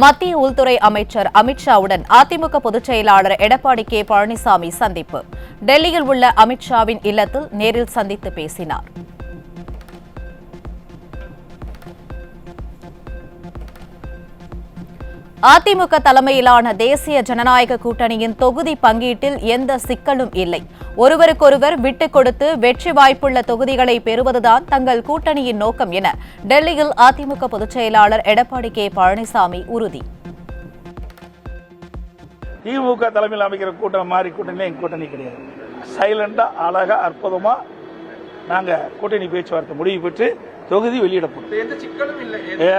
மத்திய உள்துறை அமைச்சர் அமித்ஷாவுடன் அதிமுக பொதுச் செயலாளர் எடப்பாடி கே பழனிசாமி சந்திப்பு. டெல்லியில் உள்ள அமித்ஷாவின் இல்லத்தில் நேரில் சந்தித்து பேசினார். அதிமுக தலைமையிலான தேசிய ஜனநாயக கூட்டணியின் தொகுதி பங்கீட்டில் எந்த சிக்கலும் இல்லை. ஒருவருக்கொருவர் விட்டுக் கொடுத்து வெற்றி வாய்ப்புள்ள தொகுதிகளை பெறுவதுதான் தங்கள் கூட்டணியின் நோக்கம் என டெல்லியில் அதிமுக பொதுச் செயலாளர் எடப்பாடி கே பழனிசாமி உறுதி. திமுக தலைமையில் அமைக்கிற கூட்டணி மாதிரி கூட்டணியில எங்க கூட்டணி கிடையாது. சைலண்டா அழகா அற்புதமா நாங்க கூட்டணி பேச்சுவார்த்தை முடிவு பெற்று தொகுதி வெளியிடப்படும்.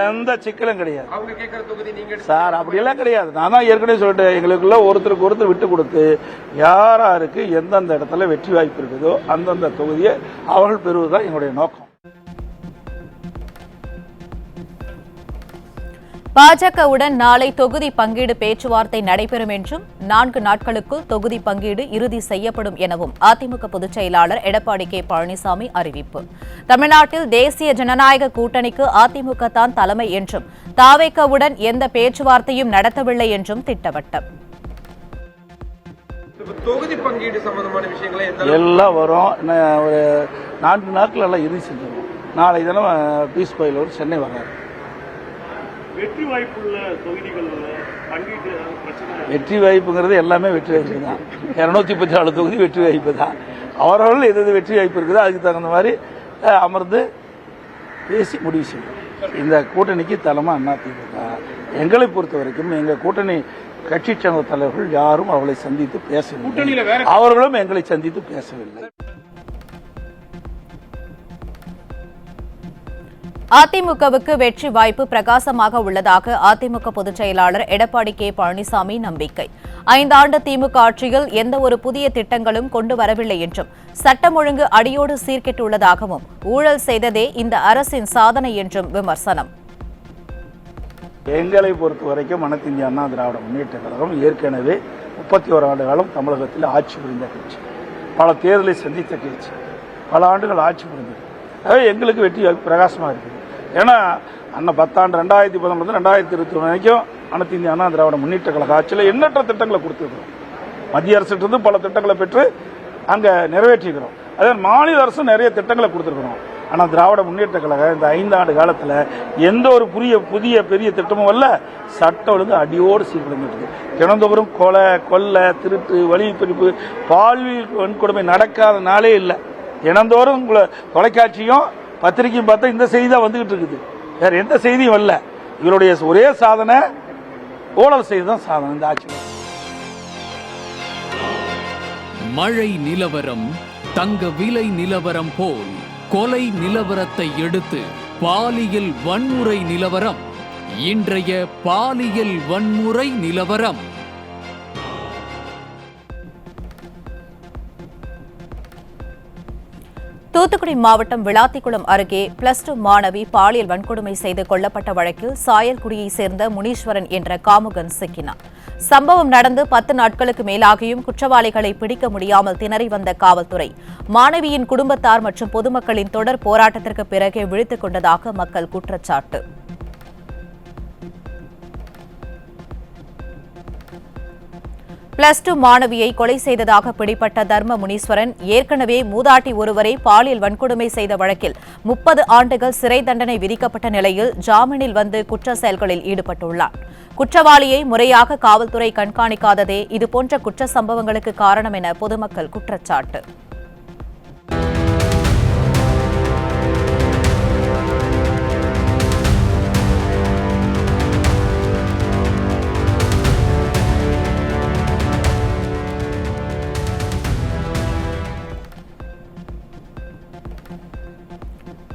எந்த சிக்கலும் கிடையாது சார். அப்படியெல்லாம் கிடையாது. நான் தான் ஏற்கனவே சொல்லிட்டேன், எங்களுக்குள்ள ஒருத்தருக்கு ஒருத்தர் விட்டு கொடுத்து யாராருக்கு எந்தெந்த இடத்துல வெற்றி வாய்ப்பு இருக்குதோ அந்தந்த தொகுதியை அவர்கள் பெறுவதுதான் என்னுடைய நோக்கம். பாஜகவுடன் நாளை தொகுதி பங்கீடு பேச்சுவார்த்தை நடைபெறும் என்றும் 4 நாட்களுக்குள் தொகுதி பங்கீடு இறுதி செய்யப்படும் எனவும் அதிமுக பொதுச் செயலாளர் எடப்பாடி கே பழனிசாமி அறிவிப்பு. தமிழ்நாட்டில் தேசிய ஜனநாயக கூட்டணிக்கு அதிமுக தான் தலைமை என்றும் தாவேகவுடன் எந்த பேச்சுவார்த்தையும் நடத்தவில்லை என்றும் திட்டவட்டம். தொகுதி பங்கீடு சம்பந்தமான விஷயங்களை எல்லாம் வரும். ஒரு 4 நாட்கள் எல்லாம் இறுதி செஞ்சிடும். நாளை தினம் பீஸ் கோயில் சென்னை வர்றாரு. வெற்றி வாய்ப்புள்ள தொகுதிகள் வெற்றி வாய்ப்புங்கிறது எல்லாமே வெற்றி வாய்ப்பு தான். 214 தொகுதி வெற்றி வாய்ப்பு தான். அவர்கள் எது வெற்றி வாய்ப்பு இருக்குதோ அதுக்கு தகுந்த மாதிரி அமர்ந்து பேசி முடிவு செய்யும். இந்த கூட்டணிக்கு தலைமை அதிமுக. எங்களை பொறுத்த வரைக்கும் எங்க கூட்டணி கட்சி சங்க தலைவர்கள் யாரும் அவர்களை சந்தித்து பேசவில்லை. அவர்களும் எங்களை சந்தித்து பேசவில்லை. அதிமுகவுக்கு வெற்றி வாய்ப்பு பிரகாசமாக உள்ளதாக அதிமுக பொதுச் செயலாளர் எடப்பாடி கே பழனிசாமி நம்பிக்கை. 5 ஆண்டு திமுக ஆட்சியில் எந்த ஒரு புதிய திட்டங்களும் கொண்டு வரவில்லை என்றும் சட்டம் ஒழுங்கு அடியோடு சீர்கெட்டுள்ளதாகவும் ஊழல் செய்ததே இந்த அரசின் சாதனை என்றும் விமர்சனம். எங்களை பொறுத்த வரைக்கும் அனைத்து இந்திய அண்ணா திராவிட முன்னேற்ற கழகம் ஏற்கனவே 31 ஆண்டு காலம் தமிழகத்தில் ஆட்சி புரிந்த கட்சி, பல தேர்தலை சந்தித்த கட்சி, பல ஆண்டுகள் ஆட்சி புரிந்தது. எங்களுக்கு வெற்றி பிரகாசமாக இருக்குது. ஏன்னா அண்ணா 10 ஆண்டு 2011 2021 வரைக்கும் அனைத்து இந்திய அண்ணா திராவிட முன்னேற்ற கழக ஆட்சியில் எண்ணற்ற திட்டங்களை கொடுத்துருக்கிறோம். மத்திய அரசிலிருந்து பல திட்டங்களை பெற்று அங்கே நிறைவேற்றிக்கிறோம். அதே மாநில அரசும் நிறைய திட்டங்களை கொடுத்துருக்கிறோம். ஆனால் திராவிட முன்னேற்ற கழகம் இந்த 5 ஆண்டு காலத்தில் எந்த ஒரு புதிய பெரிய திட்டமும் அல்ல. சட்டம் ஒழுங்கு அடியோடு சீர்குலைஞ்சிருக்கு. தினந்தோறும் கொலை, திருட்டு, வழிப்பறிப்பு, பாலியல் வன்கொடுமை நடக்காத நாளே இல்லை. தினந்தோறும் தொலைக்காட்சியும் பத்திரிகையும் பார்த்தா இந்த செய்தி தான் வந்துகிட்டு இருக்குது. வேற எந்த செய்தியும் வரல. இவருடைய ஒரே சாதனை ஊழல் செய்திதான் சாதனை இந்த ஆட்சியில். மழை நிலவரம் தங்க விலை நிலவரம் போல் கொலை நிலவரத்தை எடுத்து பாலியல் வன்முறை நிலவரம். இன்றைய பாலியல் வன்முறை நிலவரம். தூத்துக்குடி மாவட்டம் விளாத்திக்குளம் அருகே +2 மாணவி பாலியல் வன்கொடுமை செய்து கொல்லப்பட்ட வழக்கில் சாயல்குடியைச் சேர்ந்த முனீஸ்வரன் என்ற காமுகன் சிக்கினார். சம்பவம் நடந்து 10 நாட்களுக்கு மேலாகியும் குற்றவாளிகளை பிடிக்க முடியாமல் திணறி வந்த காவல்துறை மாணவியின் குடும்பத்தார் மற்றும் பொதுமக்களின் தொடர் போராட்டத்திற்கு பிறகே விழித்துக் கொண்டதாக மக்கள் குற்றச்சாட்டு. +2 மாணவியை கொலை செய்ததாக பிடிப்பட்ட தர்ம முனீஸ்வரன் ஏற்கனவே மூதாட்டி ஒருவரை பாலியல் வன்கொடுமை செய்த வழக்கில் 30 ஆண்டுகள் சிறை தண்டனை விதிக்கப்பட்ட நிலையில் ஜாமீனில் வந்து குற்ற செயல்களில் ஈடுபட்டுள்ளார். குற்றவாளியை முறையாக காவல்துறை கண்காணிக்காததே இதுபோன்ற குற்ற சம்பவங்களுக்கு காரணம் என பொதுமக்கள் குற்றச்சாட்டு.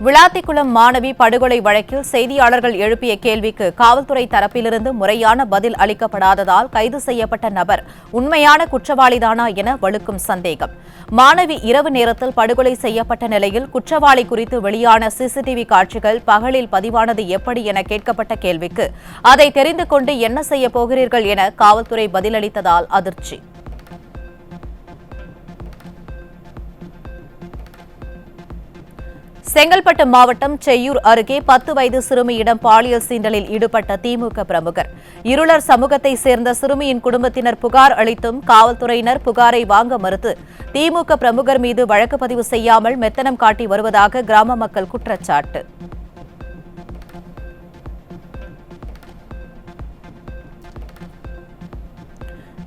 விளாத்திக்குளம் மாணவி படுகொலை வழக்கில் செய்தியாளர்கள் எழுப்பிய கேள்விக்கு காவல்துறை தரப்பிலிருந்து முறையான பதில் அளிக்கப்படாததால் கைது செய்யப்பட்ட நபர் உண்மையான குற்றவாளிதானா என வலுக்கும் சந்தேகம். மாணவி இரவு நேரத்தில் படுகொலை செய்யப்பட்ட நிலையில் குற்றவாளி குறித்து வெளியான சிசிடிவி காட்சிகள் பகலில் பதிவானது எப்படி என கேட்கப்பட்ட கேள்விக்கு அதை தெரிந்து கொண்டு என்ன செய்ய போகிறீர்கள் என காவல்துறை பதிலளித்ததால் அதிர்ச்சி. செங்கல்பட்டு மாவட்டம் செய்யூர் அருகே 10 வயது சிறுமியிடம் பாலியல் சீண்டலில் ஈடுபட்ட திமுக பிரமுகர். இருளர் சமூகத்தை சேர்ந்த சிறுமியின் குடும்பத்தினர் புகார் அளித்தும் காவல்துறையினர் புகாரை வாங்க மறுத்து திமுக பிரமுகர் மீது வழக்கு பதிவு செய்யாமல் மெத்தனம் காட்டி வருவதாக கிராம மக்கள் குற்றச்சாட்டு.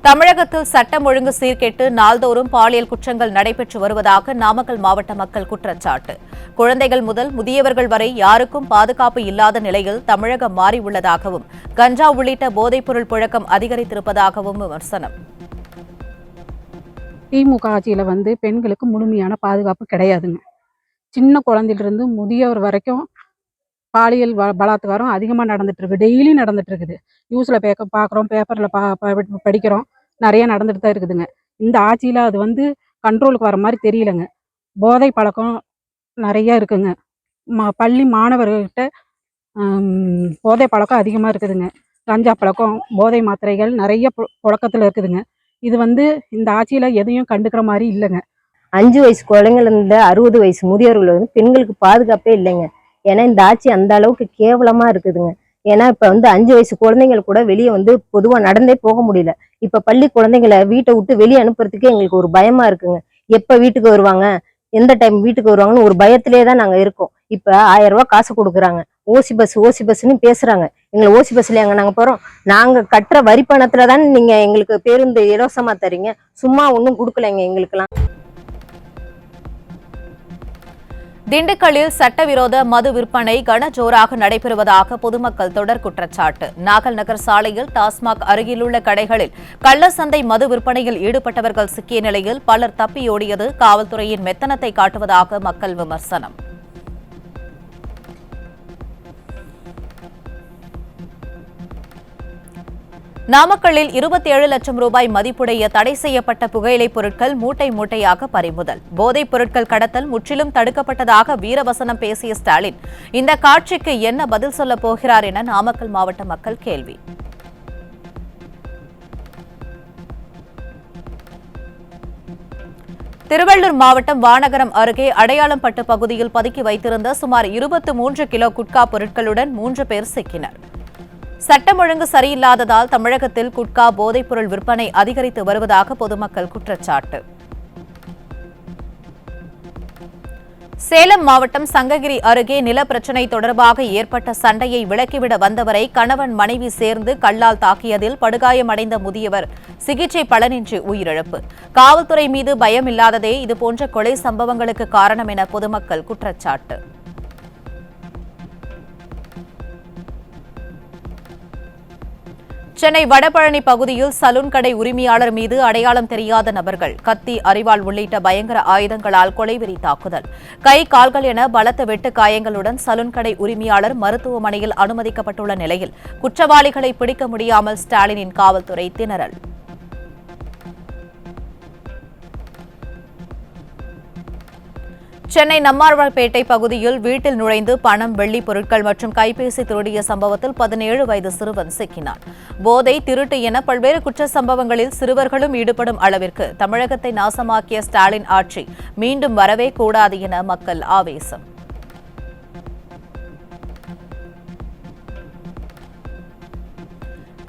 தமிழகத்தில் சட்டம் ஒழுங்கு சீர்கெட்டு நாள்தோறும் பாலியல் குற்றங்கள் நடைபெற்று வருவதாக நாமக்கல் மாவட்ட மக்கள் குற்றச்சாட்டு. குழந்தைகள் முதல் முதியவர்கள் வரை யாருக்கும் பாதுகாப்பு இல்லாத நிலையில் தமிழகம் மாறியுள்ளதாகவும் கஞ்சா உள்ளிட்ட போதைப்பொருள் புழக்கம் அதிகரித்திருப்பதாகவும் விமர்சனம். திமுக ஆட்சியில் பெண்களுக்கு முழுமையான பாதுகாப்பு கிடையாதுங்க. சின்ன குழந்தையிலிருந்து முதியவர் வரைக்கும் பாலியல் பலாத்காரம் அதிகமாக நடந்துட்டு இருக்கு. டெய்லி நடந்துட்டு இருக்குது. நியூஸில் பார்க்குறோம், பேப்பரில் படிக்கிறோம், நிறைய நடந்துட்டு தான் இருக்குதுங்க. இந்த ஆட்சியில் அது கண்ட்ரோலுக்கு வர மாதிரி தெரியலங்க. போதை பழக்கம் நிறைய இருக்குங்க. பள்ளி மாணவர்கள்கிட்ட போதை பழக்கம் அதிகமாக இருக்குதுங்க. கஞ்சா பழக்கம், போதை மாத்திரைகள் நிறைய புழக்கத்தில் இருக்குதுங்க. இது இந்த ஆட்சியில் எதையும் கண்டுக்கிற மாதிரி இல்லைங்க. 5 வயசு குழந்தைங்கள்ல 60 வயசு முதியோர்கள் பெண்களுக்கு பாதுகாப்பே இல்லைங்க. ஏன்னா இந்த ஆட்சி அந்த அளவுக்கு கேவலமா இருக்குதுங்க. ஏன்னா இப்ப 5 வயசு குழந்தைகள் கூட வெளியே பொதுவா நடந்தே போக முடியல. இப்ப பள்ளி குழந்தைங்களை வீட்டை விட்டு வெளியே அனுப்புறதுக்கே எங்களுக்கு ஒரு பயமா இருக்குங்க. எப்ப வீட்டுக்கு வருவாங்க, எந்த டைம் வீட்டுக்கு வருவாங்கன்னு ஒரு பயத்திலே தான் நாங்க இருக்கோம். இப்ப 1000 ரூபாய் காசு கொடுக்குறாங்க. ஓசி பஸ்ன்னு பேசுறாங்க. எங்களை ஓசி பஸ்ல நாங்க போறோம். நாங்க கட்டுற வரி பணத்துல தானே நீங்க எங்களுக்கு பேருந்து இலவசமா தரீங்க. சும்மா ஒன்றும் கொடுக்கலைங்க எங்களுக்கெல்லாம். திண்டுக்கல்லில் சட்டவிரோத மது விற்பனை கனஜோராக நடைபெறுவதாக பொதுமக்கள் தொடர் குற்றச்சாட்டு. நாகல் நகர் சாலையில் டாஸ்மாக் அருகிலுள்ள கடைகளில் கள்ளசந்தை மது விற்பனையில் ஈடுபட்டவர்கள் சிக்கிய நிலையில் பலர் தப்பியோடியது காவல்துறையின் மெத்தனத்தை காட்டுவதாக மக்கள் விமர்சனம். நாமக்கல்லில் 27 லட்சம் ரூபாய் மதிப்புடைய தடை செய்யப்பட்ட புகையிலைப் பொருட்கள் மூட்டை மூட்டையாக பறிமுதல். போதைப் பொருட்கள் கடத்தல் முற்றிலும் தடுக்கப்பட்டதாக வீரவசனம் பேசிய ஸ்டாலின் இந்த காட்சிக்கு என்ன பதில் சொல்லப் போகிறார் என நாமக்கல் மாவட்ட மக்கள் கேள்வி. திருவள்ளூர் மாவட்டம் வானகரம் அருகே அடையாளம் பட்டு பகுதியில் பதுக்கி வைத்திருந்த சுமார் 23 கிலோ குட்கா பொருட்களுடன் 3 பேர் சிக்கினர். சட்டம் ஒழுங்கு சரியில்லாததால் தமிழகத்தில் குட்கா போதைப்பொருள் விற்பனை அதிகரித்து வருவதாக பொதுமக்கள் குற்றச்சாட்டு. சேலம் மாவட்டம் சங்ககிரி அருகே நிலப்பிரச்சினை தொடர்பாக ஏற்பட்ட சண்டையை விலக்கிவிட வந்தவரை கணவன் மனைவி சேர்ந்து கல்லால் தாக்கியதில் படுகாயமடைந்த முதியவர் சிகிச்சை பலனின்றி உயிரிழப்பு. காவல்துறை மீது பயம் இல்லாததே இதுபோன்ற கொலை சம்பவங்களுக்கு காரணம் என பொதுமக்கள் குற்றச்சாட்டு. சென்னை வடபழனி பகுதியில் சலூன் கடை உரிமையாளர் மீது அடையாளம் தெரியாத நபர்கள் கத்தி, அரிவாள் உள்ளிட்ட பயங்கர ஆயுதங்களால் கொலைவெறி தாக்குதல். கை, கால்கள் என பலத்த வெட்டு காயங்களுடன் சலூன் கடை உரிமையாளர் மருத்துவமனையில் அனுமதிக்கப்பட்டுள்ள நிலையில் குற்றவாளிகளை பிடிக்க முடியாமல் ஸ்டாலினின் காவல்துறை திணறல். சென்னை நம்மாழ்வார்பேட்டை பகுதியில் வீட்டில் நுழைந்து பணம், வெள்ளி பொருட்கள் மற்றும் கைபேசி திருடிய சம்பவத்தில் 17 வயது சிறுவன் சிக்கினார். போதை, திருட்டு என பல்வேறு குற்ற சம்பவங்களில் சிறுவர்களும் ஈடுபடும் அளவிற்கு தமிழகத்தை நாசமாக்கிய ஸ்டாலின் ஆட்சி மீண்டும் வரவே கூடாது என மக்கள் ஆவேசம்.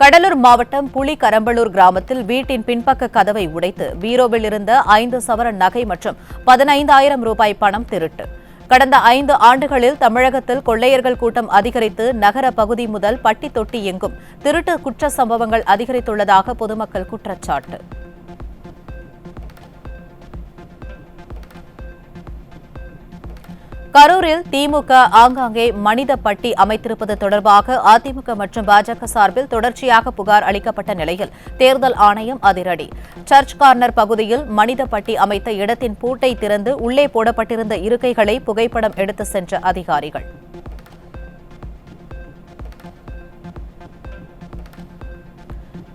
கடலூர் மாவட்டம் புலிகரம்பலூர் கிராமத்தில் வீட்டின் பின்பக்க கதவை உடைத்து பீரோவில் இருந்த 5 சவரன் நகை மற்றும் 15,000 ரூபாய் பணம் திருட்டு. கடந்த 5 ஆண்டுகளில் தமிழகத்தில் கொள்ளையர்கள் கூட்டம் அதிகரித்து நகர பகுதி முதல் பட்டி தொட்டி எங்கும் திருட்டு குற்ற சம்பவங்கள் அதிகரித்துள்ளதாக பொதுமக்கள் குற்றச்சாட்டு. கரூரில் திமுக ஆங்காங்கே மனித பட்டி அமைத்திருப்பது தொடர்பாக அதிமுக மற்றும் பாஜக சார்பில் தொடர்ச்சியாக புகார் அளிக்கப்பட்ட நிலையில் தேர்தல் ஆணையம் அதிரடி. சர்ச் கார்னர் பகுதியில் மனித பட்டி அமைத்த இடத்தின் பூட்டை திறந்து உள்ளே போடப்பட்டிருந்த இருக்கைகளை புகைப்படம் எடுத்து சென்ற அதிகாரிகள்.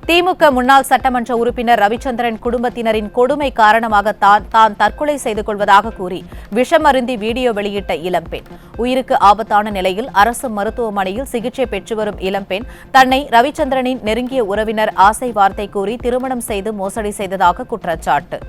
திமுக முன்னாள் சட்டமன்ற உறுப்பினர் ரவிச்சந்திரன் குடும்பத்தினரின் கொடுமை காரணமாக தான் தற்கொலை செய்து கொள்வதாக கூறி விஷமருந்தி வீடியோ வெளியிட்ட இளம்பெண். உயிருக்கு ஆபத்தான நிலையில் அரசு மருத்துவமனையில் சிகிச்சை பெற்று வரும் இளம்பெண் தன்னை ரவிச்சந்திரனின் நெருங்கிய உறவினர் ஆசை வார்த்தை கூறி திருமணம் செய்து மோசடி செய்ததாக குற்றச்சாட்டு.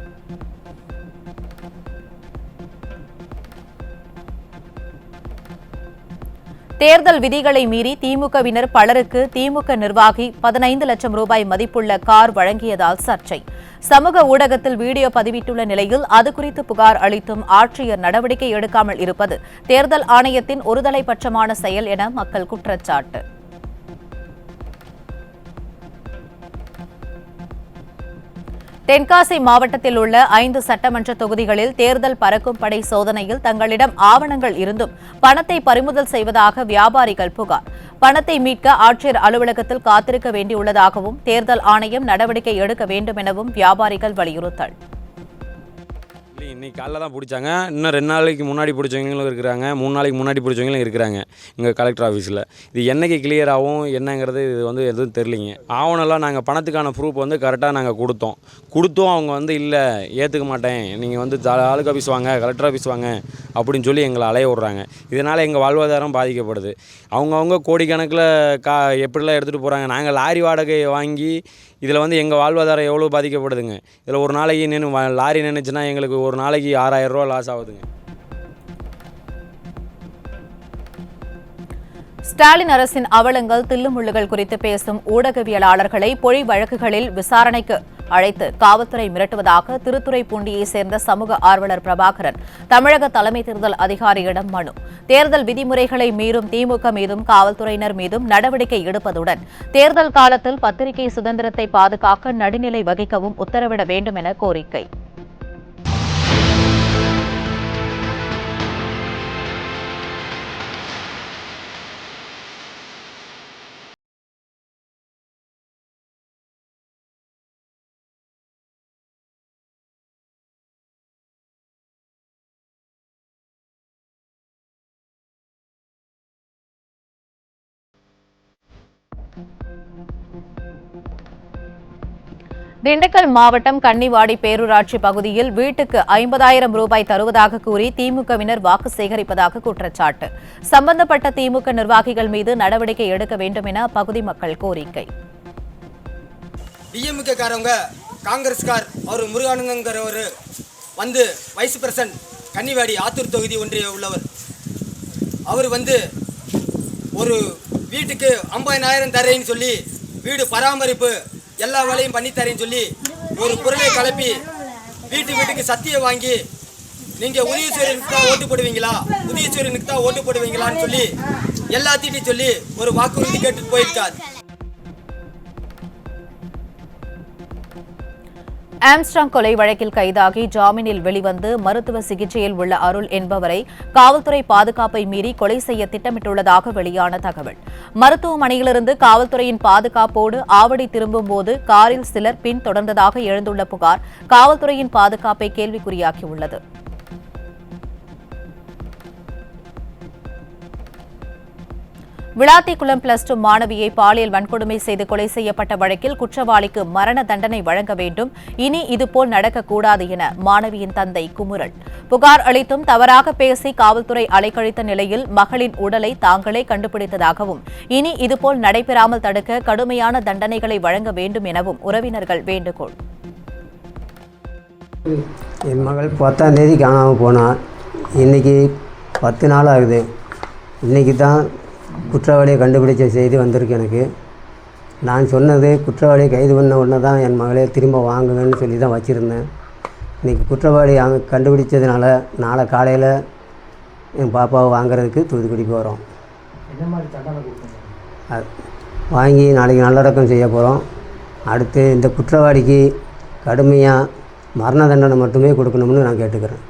தேர்தல் விதிகளை மீறி திமுகவினர் பலருக்கு திமுக நிர்வாகி 15 லட்சம் ரூபாய் மதிப்புள்ள கார் வழங்கியதால் சர்ச்சை. சமூக ஊடகத்தில் வீடியோ பதிவிட்டுள்ள நிலையில் அது குறித்து புகார் அளித்தும் ஆட்சியர் நடவடிக்கை எடுக்காமல் இருப்பது தேர்தல் ஆணையத்தின் ஒருதலைபட்சமான செயல் என மக்கள் குற்றச்சாட்டு. தென்காசி மாவட்டத்தில் உள்ள 5 சட்டமன்ற தொகுதிகளில் தேர்தல் பறக்கும் படை சோதனையில் தங்களிடம் ஆவணங்கள் இருந்தும் பணத்தை பறிமுதல் செய்வதாக வியாபாரிகள் புகார். பணத்தை மீட்க ஆட்சியர் அலுவலகத்தில் காத்திருக்க வேண்டியுள்ளதாகவும் தேர்தல் ஆணையம் நடவடிக்கை எடுக்க வேண்டும் எனவும் வியாபாரிகள் வலியுறுத்தல். இன்றைக்கி காலைல தான் பிடிச்சாங்க. இன்னும் 2 நாளைக்கு முன்னாடி பிடிச்சவங்களும் இருக்கிறாங்க, 3 நாளைக்கு முன்னாடி பிடிச்சவங்களும் இருக்கிறாங்க இங்கே கலெக்டர் ஆஃபீஸில். இது என்னைக்கு கிளியர் ஆகும் என்னங்கிறது இது எதுவும் தெரிலிங்க. ஆவணம்லாம் நாங்கள் பணத்துக்கான ப்ரூஃப் கரெக்டாக நாங்கள் கொடுத்தோம் அவங்க இல்லை ஏற்றுக்க மாட்டேன், நீங்கள் தாலுகா ஆஃபீஸ் வாங்க, கலெக்டர் ஆஃபீஸ் வாங்க அப்படின்னு சொல்லி எங்களை அலைய விட்றாங்க. இதனால் எங்கள் வாழ்வாதாரம் பாதிக்கப்படுது. அவங்கவுங்க கோடிக்கணக்கில் எப்படிலாம் எடுத்துகிட்டு போகிறாங்க. நாங்கள் லாரி வாடகை வாங்கி இதில் எங்கள் வாழ்வாதாரம் எவ்வளோ பாதிக்கப்படுதுங்க. இதில் ஒரு நாளைக்கு லாரி நின்றுச்சுன்னா எங்களுக்கு ஒரு நாளைக்கு 6000 ரூபா லாஸ் ஆகுதுங்க. ஸ்டாலின் அரசின் அவலங்கள் தில்லுமுள்ளுகள் குறித்து பேசும் ஊடகவியலாளர்களை பொய் வழக்குகளில் விசாரணைக்கு அழைத்து காவல்துறை மிரட்டுவதாக திருத்துறைப்பூண்டியைச் சேர்ந்த சமூக ஆர்வலர் பிரபாகரன் தமிழக தலைமை தேர்தல் அதிகாரியிடம் மனு. தேர்தல் விதிமுறைகளை மீறும் திமுக மீதும் காவல்துறையினர் மீதும் நடவடிக்கை எடுப்பதுடன் தேர்தல் காலத்தில் பத்திரிகை சுதந்திரத்தை பாதுகாக்க நடுநிலை வகிக்கவும் உத்தரவிட வேண்டும் என கோரிக்கை. திண்டுக்கல் மாவட்டம் கன்னிவாடி பேரூராட்சி பகுதியில் வீட்டுக்கு 50,000 ரூபாய் தருவதாக கூறி திமுகவினர் வாக்கு சேகரிப்பதாக குற்றச்சாட்டு. சம்பந்தப்பட்ட திமுக நிர்வாகிகள் மீது நடவடிக்கை எடுக்க வேண்டும் என அப்பகுதி மக்கள் கோரிக்கை. டிஎம்கே காரவங்க காங்கிரஸ்கார் அவர் முருகானந்தங்கிறவர் வைஸ் பிரசிடன்ட் கன்னிவாடி ஆத்தூர் தொகுதி ஒன்றிய உள்ளவர். அவர் ஒரு வீட்டுக்கு 50,000 தரேன்னு சொல்லி வீடு பராமரிப்பு எல்லா வேலையும் பண்ணித்தரேன்னு சொல்லி ஒரு பொருளை கலப்பி வீட்டுக்கு சத்தியம் வாங்கி நீங்கள் உதயசூரியனுக்கு தான் ஓட்டு போடுவீங்களா, உதயசூரியனுக்கு தான் ஓட்டு போடுவீங்களான்னு சொல்லி எல்லாத்தையும் சொல்லி ஒரு வாக்குறுதி கேட்டு போயிருக்கார். ஆம்ஸ்ட்ராங் கொலை வழக்கில் கைதாகி ஜாமீனில் வெளிவந்து மருத்துவ சிகிச்சையில் உள்ள அருள் என்பவரை காவல்துறை பாதுகாப்பை மீறி கொலை செய்ய திட்டமிட்டுள்ளதாக வெளியான தகவல். மருத்துவமனையிலிருந்து காவல்துறையின் பாதுகாப்போடு ஆவடி திரும்பும்போது காரில் சிலர் பின் தொடர்ந்ததாக எழுந்துள்ள புகார் காவல்துறையின் பாதுகாப்பை கேள்விக்குறியாக்கியுள்ளது. விளாத்திக்குளம் +2 மாணவியை பாலியல் வன்கொடுமை செய்து கொலை செய்யப்பட்ட வழக்கில் குற்றவாளிக்கு மரண தண்டனை வழங்க வேண்டும், இனி இதுபோல் நடக்கக்கூடாது என மாணவியின் தந்தை குமுறல். புகார் அளித்தும் தவறாக பேசி காவல்துறை அலைக்கழித்த நிலையில் மகளின் உடலை தாங்களே கண்டுபிடித்ததாகவும் இனி இதுபோல் நடைபெறாமல் தடுக்க கடுமையான தண்டனைகளை வழங்க வேண்டும் எனவும் உறவினர்கள் வேண்டுகோள். என் மகள் 10ஆம் தேதி காணாமல் போனார். இன்றைக்கி 10 நாள் ஆகுது. இன்றைக்கி தான் குற்றவாளியை கண்டுபிடிச்ச செய்தி வந்திருக்கு எனக்கு. நான் சொன்னது குற்றவாளியை கைது பண்ண உடனே தான் என் மகளே திரும்ப வாங்குங்கன்னு சொல்லி தான் வச்சுருந்தேன். இன்றைக்கி குற்றவாளி கண்டுபிடிச்சதுனால நாளை காலையில் என் பாப்பாவை வாங்குறதுக்கு தூத்துக்குடி போகிறோம். வாங்கி நாளைக்கு நல்லடக்கம் செய்ய போகிறோம். அடுத்து இந்த குற்றவாளிக்கு கடுமையாக மரண தண்டனை மட்டுமே கொடுக்கணும்னு நான் கேட்டுக்கிறேன்.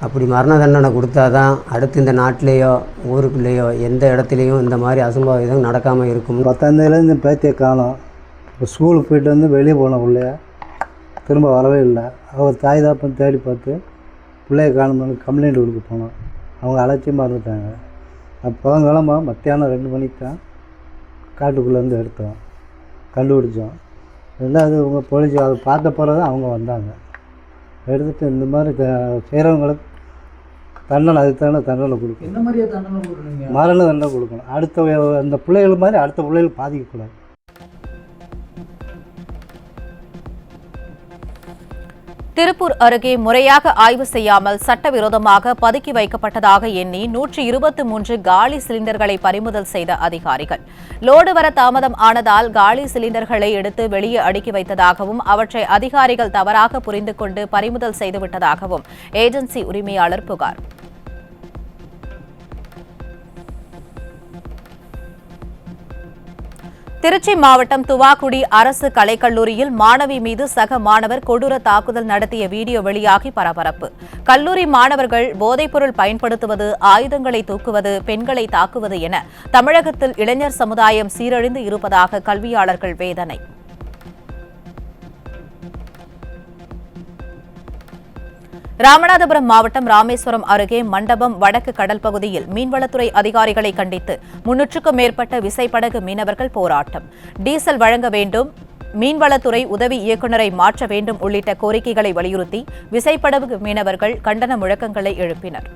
அப்படி மரண தண்டனை கொடுத்தா தான் அடுத்து இந்த நாட்டிலேயோ ஊருக்குள்ளேயோ எந்த இடத்துலையும் இந்த மாதிரி அசம்பாவிதம் நடக்காமல் இருக்கும். 10ஆம் தேதியிலேருந்து பேத்தியை காணோம். இப்போ ஸ்கூலுக்கு போய்ட்டு வெளியே போன பிள்ளைய திரும்ப வரவே இல்லை. அவர் தாய் தாப்பன் தேடி பார்த்து பிள்ளைய காணும்னு கம்ப்ளைண்ட் கொடுக்க போனோம். அவங்க அலட்சியமாக இருந்துட்டாங்க. அப்போ கிளம்ப மத்தியானம் 2 மணிக்கு தான் காட்டுக்குள்ளேருந்து எடுத்தோம், கண்டுபிடிச்சோம். ரெண்டாவது அவங்க போலீஸ் அதை பார்த்த பிறகு அவங்க வந்தாங்க. எடுத்துகிட்டு இந்த மாதிரி செய்கிறவங்களுக்கு தண்டனை அதுக்கான தண்டனை கொடுக்கணும். என்ன மாதிரியே தண்டனை கொடுக்கணுங்க? மரண தண்டனை கொடுக்கணும். அடுத்த அந்த பிள்ளைகள் மாதிரி அடுத்த பிள்ளைகள் பாதிக்கக்கூடாது. திருப்பூர் அருகே முறையாக ஆய்வு செய்யாமல் சட்டவிரோதமாக பதுக்கி வைக்கப்பட்டதாக எண்ணி 123 காலி சிலிண்டர்களை பறிமுதல் செய்த அதிகாரிகள். லோடு வர தாமதம் ஆனதால் காலி சிலிண்டர்களை எடுத்து வெளியே அடுக்கி வைத்ததாகவும் அவற்றை அதிகாரிகள் தவறாக புரிந்து கொண்டு பறிமுதல் செய்துவிட்டதாகவும் ஏஜென்சி உரிமையாளர் புகார். திருச்சி மாவட்டம் துவாக்குடி அரசு கலைக்கல்லூரியில் மாணவி மீது சக மாணவர் கொடூர தாக்குதல் நடத்திய வீடியோ வெளியாகி பரபரப்பு. கல்லூரி மாணவர்கள் போதைப்பொருள் பயன்படுத்துவது, ஆயுதங்களை தூக்குவது, பெண்களை தாக்குவது என தமிழகத்தில் இளைஞர் சமுதாயம் சீரழிந்து இருப்பதாக கல்வியாளர்கள் வேதனை. ராமநாதபுரம் மாவட்டம் ராமேஸ்வரம் அருகே மண்டபம் வடக்கு கடல் பகுதியில் மீன்வளத்துறை அதிகாரிகளை கண்டித்து 300க்கும் மேற்பட்ட விசைப்படகு மீனவர்கள் போராட்டம். டீசல் வழங்க வேண்டும், மீன்வளத்துறை உதவி இயக்குநரை மாற்ற வேண்டும் உள்ளிட்ட கோரிக்கைகளை வலியுறுத்தி விசைப்படகு மீனவர்கள் கண்டன முழக்கங்களை எழுப்பினர்.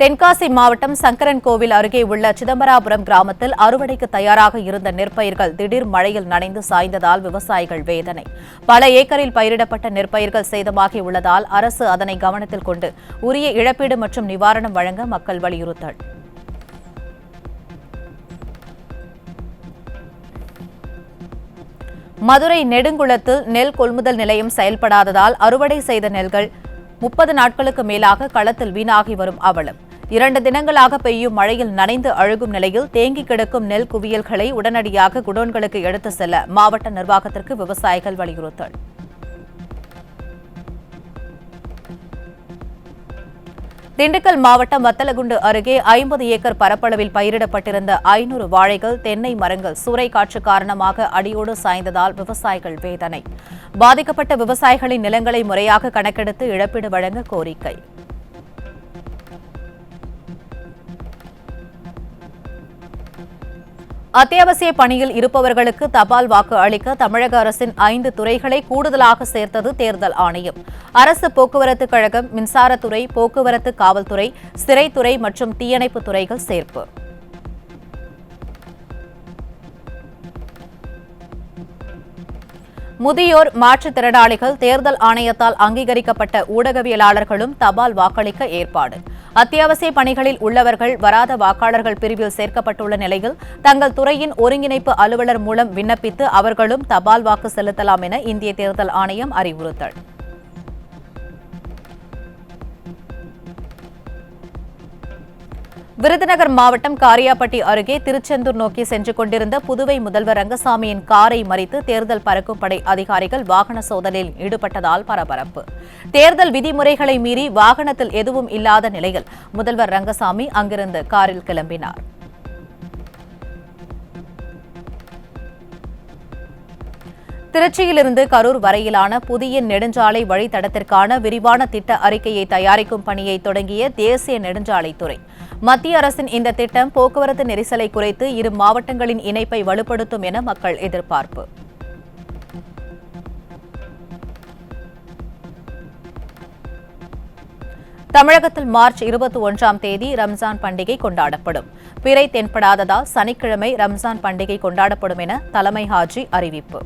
தென்காசி மாவட்டம் சங்கரன் கோவில் அருகே உள்ள சிதம்பராபுரம் கிராமத்தில் அறுவடைக்கு தயாராக இருந்த நெற்பயிர்கள் திடீர் மழையில் நனைந்து சாய்ந்ததால் விவசாயிகள் வேதனை. பல ஏக்கரில் பயிரிடப்பட்ட நெற்பயிர்கள் சேதமாகி உள்ளதால் அரசு அதனை கவனத்தில் கொண்டு உரிய இழப்பீடு மற்றும் நிவாரணம் வழங்க மக்கள் வலியுறுத்தல். மதுரை நெடுங்குளத்தில் நெல் கொள்முதல் நிலையம் செயல்படாததால் அறுவடை செய்த நெல்கள் 30 நாட்களுக்கு மேலாக களத்தில் வீணாகி வரும் அவலம். 2 தினங்களாக பெய்யும் மழையில் நனைந்து அழுகும் நிலையில் தேங்கி கிடக்கும் நெல் குவியல்களை உடனடியாக குடோன்களுக்கு எடுத்து செல்ல மாவட்ட நிர்வாகத்திற்கு விவசாயிகள் வலியுறுத்தல். திண்டுக்கல் மாவட்டம் வத்தலகுண்டு அருகே 50 ஏக்கர் பரப்பளவில் பயிரிடப்பட்டிருந்த 500 வாழைகள், தென்னை மரங்கள் சூறைக்காற்று காரணமாக அடியோடு சாய்ந்ததால் விவசாயிகள் வேதனை. பாதிக்கப்பட்ட விவசாயிகளின் நிலங்களை முறையாக கணக்கெடுத்து இழப்பீடு வழங்க கோரிக்கை. அத்தியாவசிய பணியில் இருப்பவர்களுக்கு தபால் வாக்கு அளிக்க தமிழக அரசின் 5 துறைகளை கூடுதலாக சேர்த்தது தேர்தல் ஆணையம். அரசு போக்குவரத்து கழகம், மின்சாரத்துறை, போக்குவரத்து காவல்துறை, சிறைத்துறை மற்றும் தீயணைப்பு துறைகள் சேர்ப்பு. முதியோர், மாற்றுத்திறனாளிகள், தேர்தல் ஆணையத்தால் அங்கீகரிக்கப்பட்ட ஊடகவியலாளர்களும் தபால் வாக்களிக்க ஏற்பாடு. அத்தியாவசிய பணிகளில் உள்ளவர்கள் வராத வாக்காளர்கள் பிரிவில் சேர்க்கப்பட்டுள்ள நிலையில் தங்கள் துறையின் ஒருங்கிணைப்பு அலுவலர் மூலம் விண்ணப்பித்து அவர்களும் தபால் வாக்கு செலுத்தலாம் என இந்திய தேர்தல் ஆணையம் அறிவுறுத்தல். விருதுநகர் மாவட்டம் காரியாபட்டி அருகே திருச்செந்தூர் நோக்கி சென்று கொண்டிருந்த புதுவை முதல்வர் ரங்கசாமியின் காரை மறித்து தேர்தல் பறக்கும் படை அதிகாரிகள் வாகன சோதனையில் ஈடுபட்டதால் பரபரப்பு. தேர்தல் விதிமுறைகளை மீறி வாகனத்தில் எதுவும் இல்லாத நிலையில் முதல்வர் ரங்கசாமி அங்கிருந்து காரில் கிளம்பினார். திருச்சியிலிருந்து கரூர் வரையிலான புதிய நெடுஞ்சாலை வழித்தடத்திற்கான விரிவான திட்ட அறிக்கையை தயாரிக்கும் பணியை தொடங்கிய தேசிய நெடுஞ்சாலைத்துறை. மத்திய அரசின் இந்த திட்டம் போக்குவரத்து நெரிசலை குறைத்து இரு மாவட்டங்களின் இணைப்பை வலுப்படுத்தும் என மக்கள் எதிர்பார்ப்பு. தமிழகத்தில் மார்ச் 21ஆம் தேதி ரம்ஜான் பண்டிகை கொண்டாடப்படும். பிறை தென்படாததால் சனிக்கிழமை ரம்ஜான் பண்டிகை கொண்டாடப்படும் என தலைமை ஹாஜி அறிவிப்பு.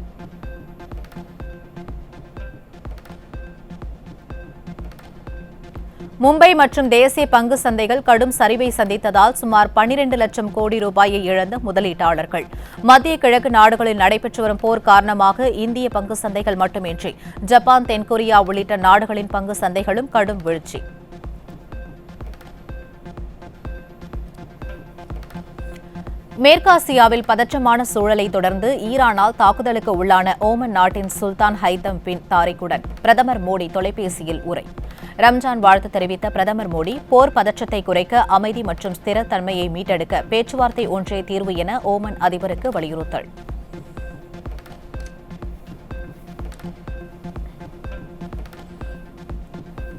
மும்பை மற்றும் தேசிய பங்கு சந்தைகள் கடும் சரிவை சந்தித்ததால் சுமார் 12 லட்சம் கோடி ரூபாயை இழந்த முதலீட்டாளர்கள். மத்திய கிழக்கு நாடுகளில் நடைபெற்று வரும் போர் காரணமாக இந்திய பங்கு சந்தைகள் மட்டுமின்றி ஜப்பான், தென்கொரியா உள்ளிட்ட நாடுகளின் பங்கு சந்தைகளும் கடும் வீழ்ச்சி. மேற்காசியாவில் பதற்றமான சூழலை தொடர்ந்து ஈரானால் தாக்குதலுக்கு உள்ளான ஓமன் நாட்டின் சுல்தான் ஹைதம் பின் தாரிக்குடன் பிரதமர் மோடி தொலைபேசியில் உரை. ரம்ஜான் வாழ்த்து தெரிவித்த பிரதமர் மோடி, போர் பதற்றத்தை குறைக்க, அமைதி மற்றும் ஸ்திரத்தன்மையை மீட்டெடுக்க பேச்சுவார்த்தை ஒன்றே தீர்வு என ஓமன் அதிபருக்கு வலியுறுத்தல்.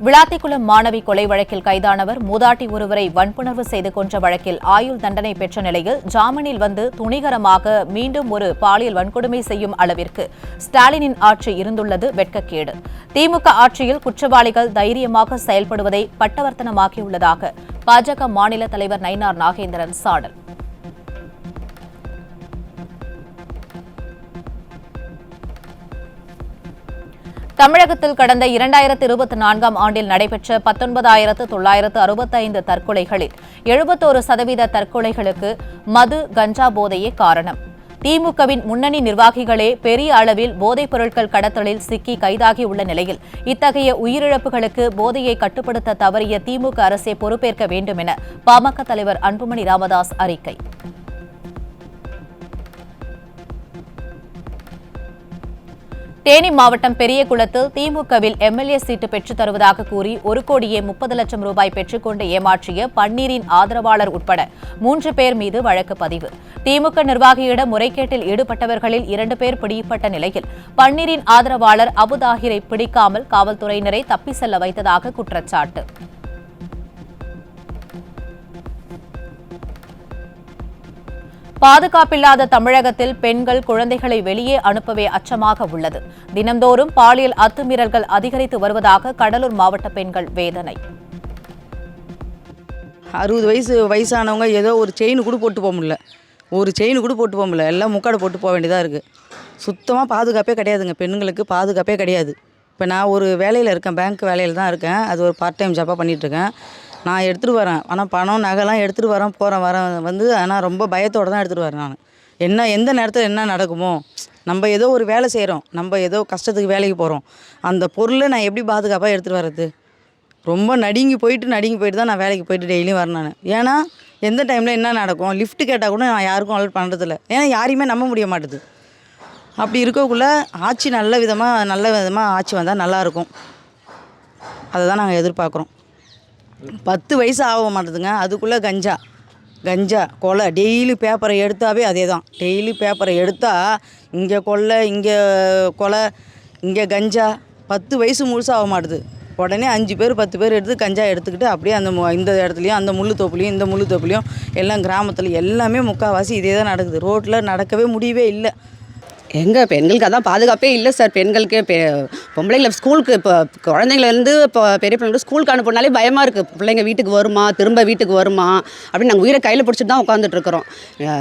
விளாத்திக்குளம் மாணவி கொலை வழக்கில் கைதானவர் மூதாட்டி ஒருவரை வன்புணர்வு செய்து கொன்ற வழக்கில் ஆயுள் தண்டனை பெற்ற நிலையில் ஜாமீனில் வந்து துணிகரமாக மீண்டும் ஒரு பாலியல் வன்கொடுமை செய்யும் அளவிற்கு ஸ்டாலினின் ஆட்சி இருந்துள்ளது வெட்கக்கேடு. திமுக ஆட்சியில் குற்றவாளிகள் தைரியமாக செயல்படுவதை பட்டவர்த்தனமாக்கியுள்ளதாக பாஜக மாநில தலைவர் நயினார் நாகேந்திரன் சாடல். தமிழகத்தில் கடந்த 2024ஆம் ஆண்டில் நடைபெற்ற 19,965 தற்கொலைகளில் 71% தற்கொலைகளுக்கு மது, கஞ்சா போதையே காரணம். திமுகவின் முன்னணி நிர்வாகிகளே பெரிய அளவில் போதைப் பொருட்கள் கடத்தலில் சிக்கி கைதாகியுள்ள நிலையில் இத்தகைய உயிரிழப்புகளுக்கு போதையை கட்டுப்படுத்த தவறிய திமுக அரசே பொறுப்பேற்க வேண்டும் என பாமக தலைவர் அன்புமணி ராமதாஸ் அறிக்கை. தேனி மாவட்டம் பெரியகுளத்தில் திமுகவில் எம்எல்ஏ சீட்டு பெற்றுத் தருவதாக கூறி 1,30,00,000 ரூபாய் பெற்றுக்கொண்டு ஏமாற்றிய பன்னீரின் ஆதரவாளர் உட்பட 3 பேர் மீது வழக்கு பதிவு. திமுக நிர்வாகியிடம் முறைகேட்டில் ஈடுபட்டவர்களில் 2 பேர் பிடிபட்ட நிலையில் பன்னீரின் ஆதரவாளர் அபுதாகிரை பிடிக்காமல் காவல்துறையினரை தப்பி செல்ல வைத்ததாக குற்றச்சாட்டு. பாதுகாப்பில்லாத தமிழகத்தில் பெண்கள் குழந்தைகளை வெளியே அனுப்பவே அச்சமாக உள்ளது. தினந்தோறும் பாலியல் அத்துமீறல்கள் அதிகரித்து வருவதாக கடலூர் மாவட்ட பெண்கள் வேதனை. 60 வயசானவங்க ஏதோ ஒரு செயின் கூட போட்டு போக முடியல, எல்லாம் முக்காடு போட்டு போக வேண்டியதாக இருக்குது. சுத்தமாக பாதுகாப்பே கிடையாதுங்க, பெண்களுக்கு பாதுகாப்பே கிடையாது. இப்போ நான் ஒரு வேலையில் இருக்கேன், பேங்க் வேலையில் தான் இருக்கேன். அது ஒரு பார்ட் டைம் ஜாப்பாக பண்ணிகிட்ருக்கேன். நான் எடுத்துகிட்டு வரேன், ஆனால் பணம் நகைலாம் எடுத்துகிட்டு வரேன், வரேன் ஆனால் ரொம்ப பயத்தோடு தான் எடுத்துகிட்டு வரேன். நான் எந்த நேரத்தில் என்ன நடக்குமோ, நம்ம ஏதோ ஒரு வேலை செய்கிறோம், நம்ம ஏதோ கஷ்டத்துக்கு வேலைக்கு போகிறோம், அந்த பொருளை நான் எப்படி பாதுகாப்பாக எடுத்துகிட்டு வர்றது? ரொம்ப நடுங்கி போயிட்டு தான் நான் வேலைக்கு போயிட்டு டெய்லியும் வரேன் நான். ஏன்னா எந்த டைமில் என்ன நடக்கும், லிஃப்ட் கேட்டால் கூட நான் யாருக்கும் அலர்ட் பண்ணுறதில்ல. ஏன்னா யாரையுமே நம்ப முடிய மாட்டுது. அப்படி இருக்கக்குள்ளே ஆட்சி நல்ல விதமாக ஆட்சி வந்தால் நல்லாயிருக்கும். அதை தான் நாங்கள் எதிர்பார்க்குறோம். 10 வயசு ஆக மாட்டேதுங்க, அதுக்குள்ளே கஞ்சா கொலை. டெய்லி பேப்பரை எடுத்தாவே அதே தான். டெய்லி பேப்பரை எடுத்தால் இங்கே கொலை, இங்கே கொலை, இங்கே கஞ்சா. 10 வயசு முழுசாக ஆக மாட்டுது. உடனே 5 பேர் 10 பேர் எடுத்து கஞ்சா எடுத்துக்கிட்டு அப்படியே இந்த இடத்துலையும் அந்த முள்ளு தோப்புலையும் எல்லாம் கிராமத்தில் எல்லாமே முக்கால்வாசி இதே தான் நடக்குது. ரோட்டில் நடக்கவே முடியவே இல்லை. எங்கள் பெண்களுக்கு அதான் பாதுகாப்பே இல்லை சார். பெண்களுக்கு பொம்பளைங்களை ஸ்கூலுக்கு இப்போ குழந்தைங்கலேருந்து இப்போ பெரிய பிள்ளைங்க ஸ்கூலுக்கு அனுப்பினாலே பயமாக இருக்குது. பிள்ளைங்க வீட்டுக்கு வருமா, திரும்ப வீட்டுக்கு வருமா அப்படின்னு நாங்கள் உயிரை கையில் பிடிச்சிட்டு தான் உட்காந்துட்ருக்குறோம்.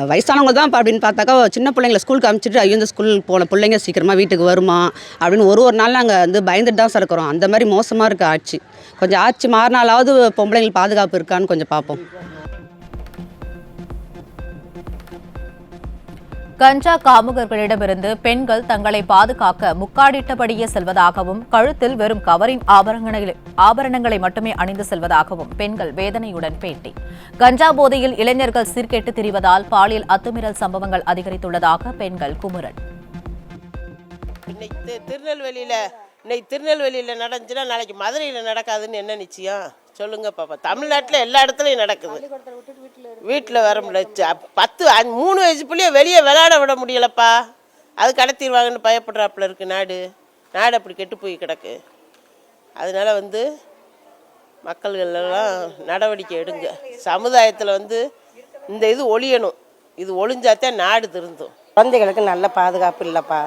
வயசானவங்க தான் இப்போ அப்படின்னு பார்த்தாக்கா சின்ன பிள்ளைங்களை ஸ்கூலுக்கு அனுப்பிச்சிட்டு ஐயோ இந்த ஸ்கூல் போன பிள்ளைங்க சீக்கிரமாக வீட்டுக்கு வருமா அப்படின்னு ஒரு நாள் நாங்கள் பயந்துட்டு தான் சார் இருக்கிறோம். அந்த மாதிரி மோசமாக இருக்குது ஆட்சி. கொஞ்சம் ஆட்சி மாறினாலாவது பொம்பளைங்களுக்கு பாதுகாப்பு இருக்கான்னு கொஞ்சம் பார்ப்போம். கஞ்சா காமுகர்களிடமிருந்து பெண்கள் தங்களை பாதுகாக்க முக்காடிட்டபடியே செல்வதாகவும் கழுத்தில் வெறும் கவரிங் ஆபரணங்களை மட்டுமே அணிந்து செல்வதாகவும் பெண்கள் வேதனையுடன் பேட்டி. கஞ்சா போதையில் இளைஞர்கள் சீர்கெட்டு திரிவதால் பாலியல் அத்துமீறல் சம்பவங்கள் அதிகரித்துள்ளதாக பெண்கள் குமுறல். இன்னைக்கு திருநெல்வேலியில் நடந்துச்சுன்னா நாளைக்கு மதுரையில் நடக்காதுன்னு என்ன நிச்சயம் சொல்லுங்க பாப்பா. தமிழ்நாட்டில் எல்லா இடத்துலையும் நடக்குது. வீட்டில் வர முடியல. 3 வயசு பிள்ளைய வெளியே விளையாட விட முடியலப்பா. அது கடத்திடுவாங்கன்னு பயப்படுறாப்புல இருக்கு நாடு அப்படி கெட்டு போய் கிடக்கு. அதனால மக்கள்கள் எல்லாம் நடவடிக்கை எடுங்க. சமுதாயத்தில் இந்த இது ஒழியணும். இது ஒழிஞ்சாத்தான் நாடு திருந்தும். குழந்தைகளுக்கு நல்ல பாதுகாப்பு இல்லைப்பா.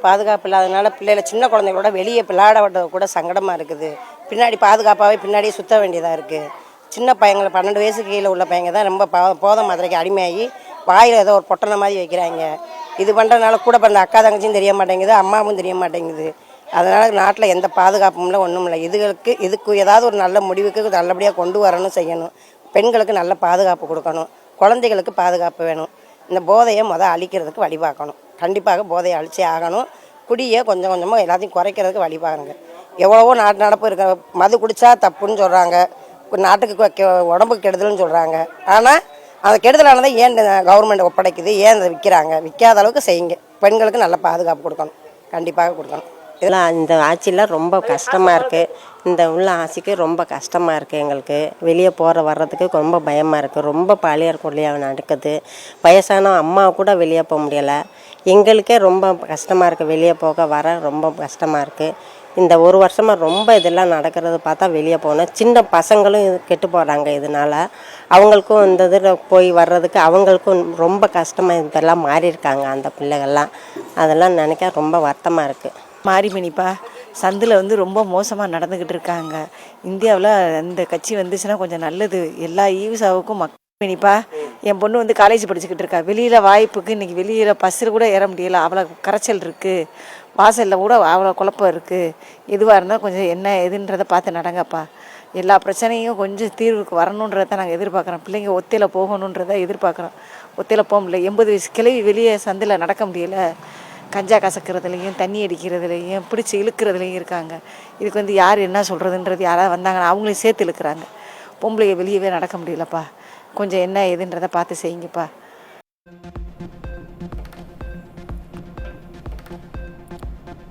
பாதுகாப்பு இல்லாதனால பிள்ளைகளை சின்ன குழந்தைங்களோட வெளியே விளையாட விட கூட சங்கடமாக இருக்குது. பின்னாடி பாதுகாப்பாகவே பின்னாடியே சுற்ற வேண்டியதாக இருக்குது. சின்ன பையங்களை 12 வயசுக்கு கீழே உள்ள பையங்க தான் ரொம்ப போதை மாத்திரைக்கு அடிமையாகி வாயில் ஏதோ ஒரு பொட்டனை மாதிரி வைக்கிறாங்க. இது பண்ணுறதுனால கூட பிறந்த அக்கா தங்கச்சியும் தெரிய மாட்டேங்குது, அம்மாவும் தெரிய மாட்டேங்குது. அதனால் நாட்டில் எந்த பாதுகாப்பும் இல்லை, ஒன்றும் இல்லை. இதுக்கு ஏதாவது ஒரு நல்ல முடிவுக்கு நல்லபடியாக கொண்டு வரணும், செய்யணும். பெண்களுக்கு நல்ல பாதுகாப்பு கொடுக்கணும், குழந்தைகளுக்கு பாதுகாப்பு வேணும். இந்த போதையை அழிக்கிறதுக்கு வழி பார்க்கணும். கண்டிப்பாக போதையை அழிச்சே ஆகணும். குடியை கொஞ்சம் கொஞ்சமாக எல்லாத்தையும் குறைக்கிறதுக்கு வழி பாருங்க. எவ்வளவோ நடப்பு இருக்க. மது குடித்தா தப்புன்னு சொல்கிறாங்க, நாட்டுக்கு உடம்புக்கு கெடுதல்னு சொல்கிறாங்க. ஆனால் அந்த கெடுதலானதை ஏன் கவர்மெண்ட் ஒப்படைக்குது, ஏன் அதை விற்கிறாங்க? விற்காத அளவுக்கு செய்யுங்க. பெண்களுக்கு நல்ல பாதுகாப்பு கொடுக்கணும், கண்டிப்பாக கொடுக்கணும். இதெல்லாம் இந்த ஆட்சியில் ரொம்ப கஷ்டமாக இருக்குது. இந்த உள்ள ஆட்சிக்கு ரொம்ப கஷ்டமாக இருக்குது. எங்களுக்கு வெளியே வர்றதுக்கு ரொம்ப பயமாக இருக்குது. ரொம்ப பாலியல் கொள்ளையாக நடக்குது. வயசான அம்மா கூட வெளியே போக முடியலை. எங்களுக்கே ரொம்ப கஷ்டமாக இருக்குது. வெளியே போக வர ரொம்ப கஷ்டமாக இருக்குது. இந்த ஒரு வருஷமாக ரொம்ப இதெல்லாம் நடக்கிறது பார்த்தா வெளியே போகணும். சின்ன பசங்களும் கெட்டு போகிறாங்க. இதனால் அவங்களுக்கும் இந்த இதில் போய் வர்றதுக்கு அவங்களுக்கும் ரொம்ப கஷ்டமாக இதெல்லாம் மாறியிருக்காங்க அந்த பிள்ளைகள்லாம். அதெல்லாம் நினைக்க ரொம்ப வருத்தமாக இருக்குது. மாரிமணிப்பா சந்தில் ரொம்ப மோசமாக நடந்துக்கிட்டு இருக்காங்க. இந்தியாவில் இந்த கட்சி வந்துச்சுன்னா கொஞ்சம் நல்லது. எல்லா ஈவிசாவுக்கும் மணிப்பா என் பொண்ணு காலேஜ் படிச்சுக்கிட்டு இருக்கா. வெளியில் வாய்ப்புக்கு இன்றைக்கி வெளியில் பஸ்ஸில் கூட ஏற முடியலை, அவ்வளோ கரைச்சல் இருக்குது. வாசலில் கூட அவ்வளோ குழப்பம் இருக்குது. எதுவாக இருந்தால் கொஞ்சம் என்ன எதுன்றதை பார்த்து நடங்கப்பா. எல்லா பிரச்சனையும் கொஞ்சம் தீர்வுக்கு வரணுன்றதை நாங்கள் எதிர்பார்க்குறோம். பிள்ளைங்க ஒத்தையில் போகணுன்றதை எதிர்பார்க்குறோம். ஒத்தையில் போக முடியல. 80 வயசு கிளவி வெளியே சந்தில் நடக்க முடியல. கஞ்சா கசக்கிறதுலையும் தண்ணி அடிக்கிறதுலையும் பிடிச்சி இழுக்கிறதுலையும் இருக்காங்க. இதுக்கு வந்து யார் என்ன சொல்கிறதுன்றது யாராவது வந்தாங்கன்னா அவங்களையும் சேர்த்து இழுக்கிறாங்க. பொம்பளைங்க வெளியவே நடக்க முடியலப்பா. கொஞ்சம் என்ன ஏதுன்றதை பார்த்து செய்யுங்கப்பா.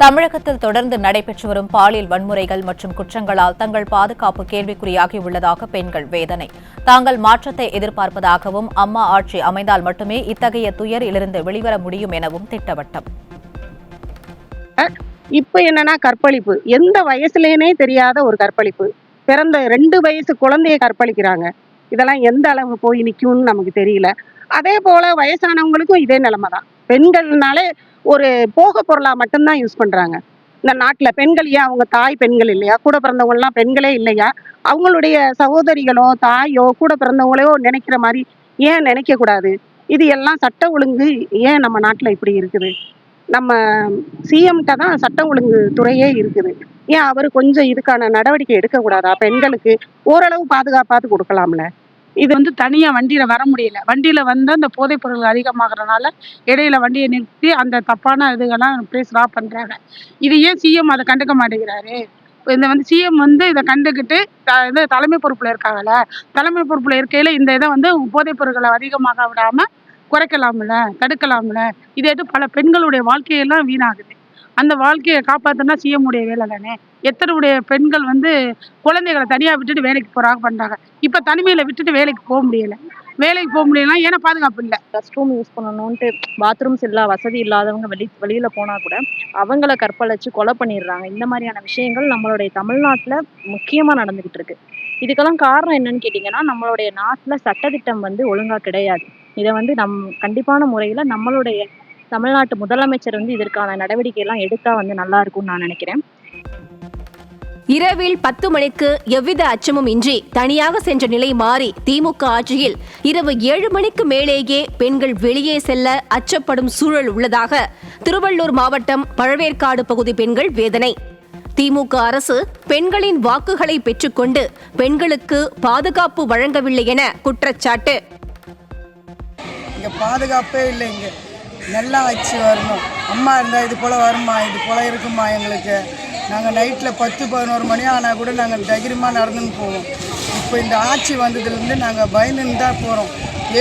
தமிழகத்தில் தொடர்ந்து நடைபெற்று வரும் பாலியல் வன்முறைகள் மற்றும் குற்றங்களால் தங்கள் பாதுகாப்பு கேள்விக்குறியாகியுள்ளதாக பெண்கள் வேதனை. தாங்கள் மாற்றத்தை எதிர்பார்ப்பதாகவும் அம்மா ஆட்சி அமைந்தால் மட்டுமே இத்தகைய துயரிலிருந்து வெளிவர முடியும் எனவும் திட்டவட்டம். இப்ப என்னன்னா கற்பழிப்பு எந்த வயசுலேனே தெரியாத ஒரு கற்பழிப்பு. பிறந்த 2 வயசு குழந்தைய கற்பழிக்கிறாங்க. இதெல்லாம் எந்த அளவு போய் நிற்கும்னு நமக்கு தெரியல. அதே போல வயசானவங்களுக்கும் இதே நிலைமை தான். பெண்கள்னாலே ஒரு போக பொருளா மட்டும்தான் யூஸ் பண்றாங்க இந்த நாட்டில். பெண்கள் ஏன் அவங்க தாய் பெண்கள் இல்லையா? கூட பிறந்தவங்கலாம் பெண்களே இல்லையா? அவங்களுடைய சகோதரிகளோ தாயோ கூட பிறந்தவங்களையோ நினைக்கிற மாதிரி ஏன் நினைக்க கூடாது? இது எல்லாம் சட்ட ஒழுங்கு ஏன் நம்ம நாட்டில் இப்படி இருக்குது? நம்ம சிஎம்கிட்ட தான் சட்ட ஒழுங்கு துறையே இருக்குது. ஏன் அவர் கொஞ்சம் இதுக்கான நடவடிக்கை எடுக்கக்கூடாதா? பெண்களுக்கு ஓரளவு பாதுகாப்பாது கொடுக்கலாம்ல. இது வந்து தனியாக வண்டியில் வர முடியல. வண்டியில் வந்து அந்த போதைப் பொருள் அதிகமாகறதுனால இடையில வண்டியை நிறுத்தி அந்த தப்பான இதுகள்லாம் ஸ்டாப் பண்ணுறாங்க. இது ஏன் சிஎம் அதை கண்டுக்க மாட்டேங்கிறாரு? இந்த வந்து சிஎம் வந்து இதை கண்டுக்கிட்டு இது தலைமை பொறுப்பில் இருக்காங்கல்ல, தலைமை பொறுப்பில் இருக்கையில் இந்த இதை வந்து போதைப் பொருட்களை அதிகமாக விடாமல் குறைக்கலாம்ல, தடுக்கலாம்ல. இதே பல பெண்களுடைய வாழ்க்கையெல்லாம் வீணாகுது. அந்த வாழ்க்கையை காப்பாற்றினா சிஎம் உடைய வேலை தானே. எத்தனை பெண்கள் வந்து குழந்தைகளை தனியாக விட்டுட்டு வேலைக்கு போகிறாங்க பண்ணுறாங்க. இப்போ தனிமையில் விட்டுட்டு வேலைக்கு போக முடியலை. வேலைக்கு போக முடியலன்னா ஏன்னா பாதுகாப்பு இல்லை. ரெஸ்ட் ரூம் யூஸ் பண்ணணுன்ட்டு பாத்ரூம்ஸ் இல்லா வசதி இல்லாதவங்க வெளியில் போனால் கூட அவங்கள கற்பழிச்சு கொலை பண்ணிடுறாங்க. இந்த மாதிரியான விஷயங்கள் நம்மளுடைய தமிழ்நாட்டில் முக்கியமாக நடந்துக்கிட்டு இருக்கு. இதுக்கெல்லாம் காரணம் என்னன்னு கேட்டிங்கன்னா, நம்மளுடைய நாட்டில் சட்டத்திட்டம் வந்து ஒழுங்காக கிடையாது. இதை வந்து கண்டிப்பான முறையில் நம்மளுடைய தமிழ்நாட்டு முதலமைச்சர் வந்து இதற்கான நடவடிக்கை எல்லாம் எடுத்தா வந்து நல்லா இருக்கும்னு நான் நினைக்கிறேன். இரவில் 10 மணிக்கு எவ்வித அச்சமும் இன்றி தனியாக சென்ற நிலை மாறி திமுக ஆட்சியில் இரவு 7 மணிக்கு மேலேயே பெண்கள் வெளியே செல்ல அச்சப்படும் சூழல் உள்ளதாக திருவள்ளூர் மாவட்டம் பழவேற்காடு பகுதி பெண்கள் வேதனை. திமுக அரசு பெண்களின் வாக்குகளை பெற்றுக்கொண்டு பெண்களுக்கு பாதுகாப்பு வழங்கவில்லை என குற்றச்சாட்டு. இங்கே பாதுகாப்பே இல்லை. இங்கே நல்லா வச்சு வரணும். அம்மா இருந்தால் இது போல் வருமா, இது போல் இருக்குமா எங்களுக்கு. நாங்கள் நைட்டில் 10-11 மணி ஆனால் கூட நாங்கள் தைரியமாக நடந்துன்னு போவோம். இப்போ இந்த ஆட்சி வந்ததுலேருந்து நாங்கள் பயந்துன்னு தான் போகிறோம்.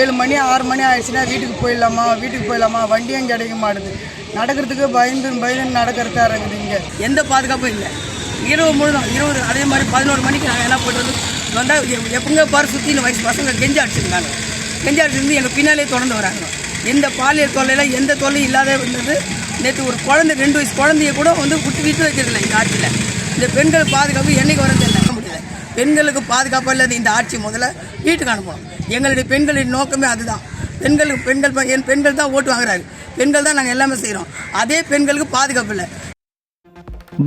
7 மணி 6 மணி ஆயிடுச்சுன்னா வீட்டுக்கு போயிடலாமா வண்டியும் கிடைக்க மாட்டுது. நடக்கிறதுக்கு பயந்து நடக்கிறதா இருக்குது. இங்கே எந்த பாதுகாப்பும் இல்லை. இரவு முழுதும் அதே மாதிரி 11 மணிக்கு நாங்கள் என்ன போய்ட்டு வந்தால் எப்பங்க பாரு சுற்றின வயசு பசங்க கெஞ்சி அடிச்சிருந்தாங்க. கெஞ்சி அடிச்சிருந்து எங்கள் பின்னாலே தொடர்ந்து வராங்க. எந்த பாலியல் தொல்லையில் எந்த தொல்லையும் இல்லாத இருந்தது. நேற்று ஒரு குழந்தை 2 வயசு குழந்தைய கூட வந்து விட்டு வைக்கிறதில்ல இந்த ஆட்சியில். இந்த பெண்கள் பாதுகாப்பு என்றைக்கு வரது என்ன முடியல. பெண்களுக்கு பாதுகாப்பாக இல்லாத இந்த ஆட்சி முதல்ல வீட்டுக்கு அனுப்பணும். எங்களுடைய பெண்களின் நோக்கமே அதுதான். பெண்கள் தான் ஓட்டு வாங்குறாரு. பெண்கள் தான் நாங்கள் எல்லாமே செய்கிறோம். அதே பெண்களுக்கு பாதுகாப்பு இல்லை.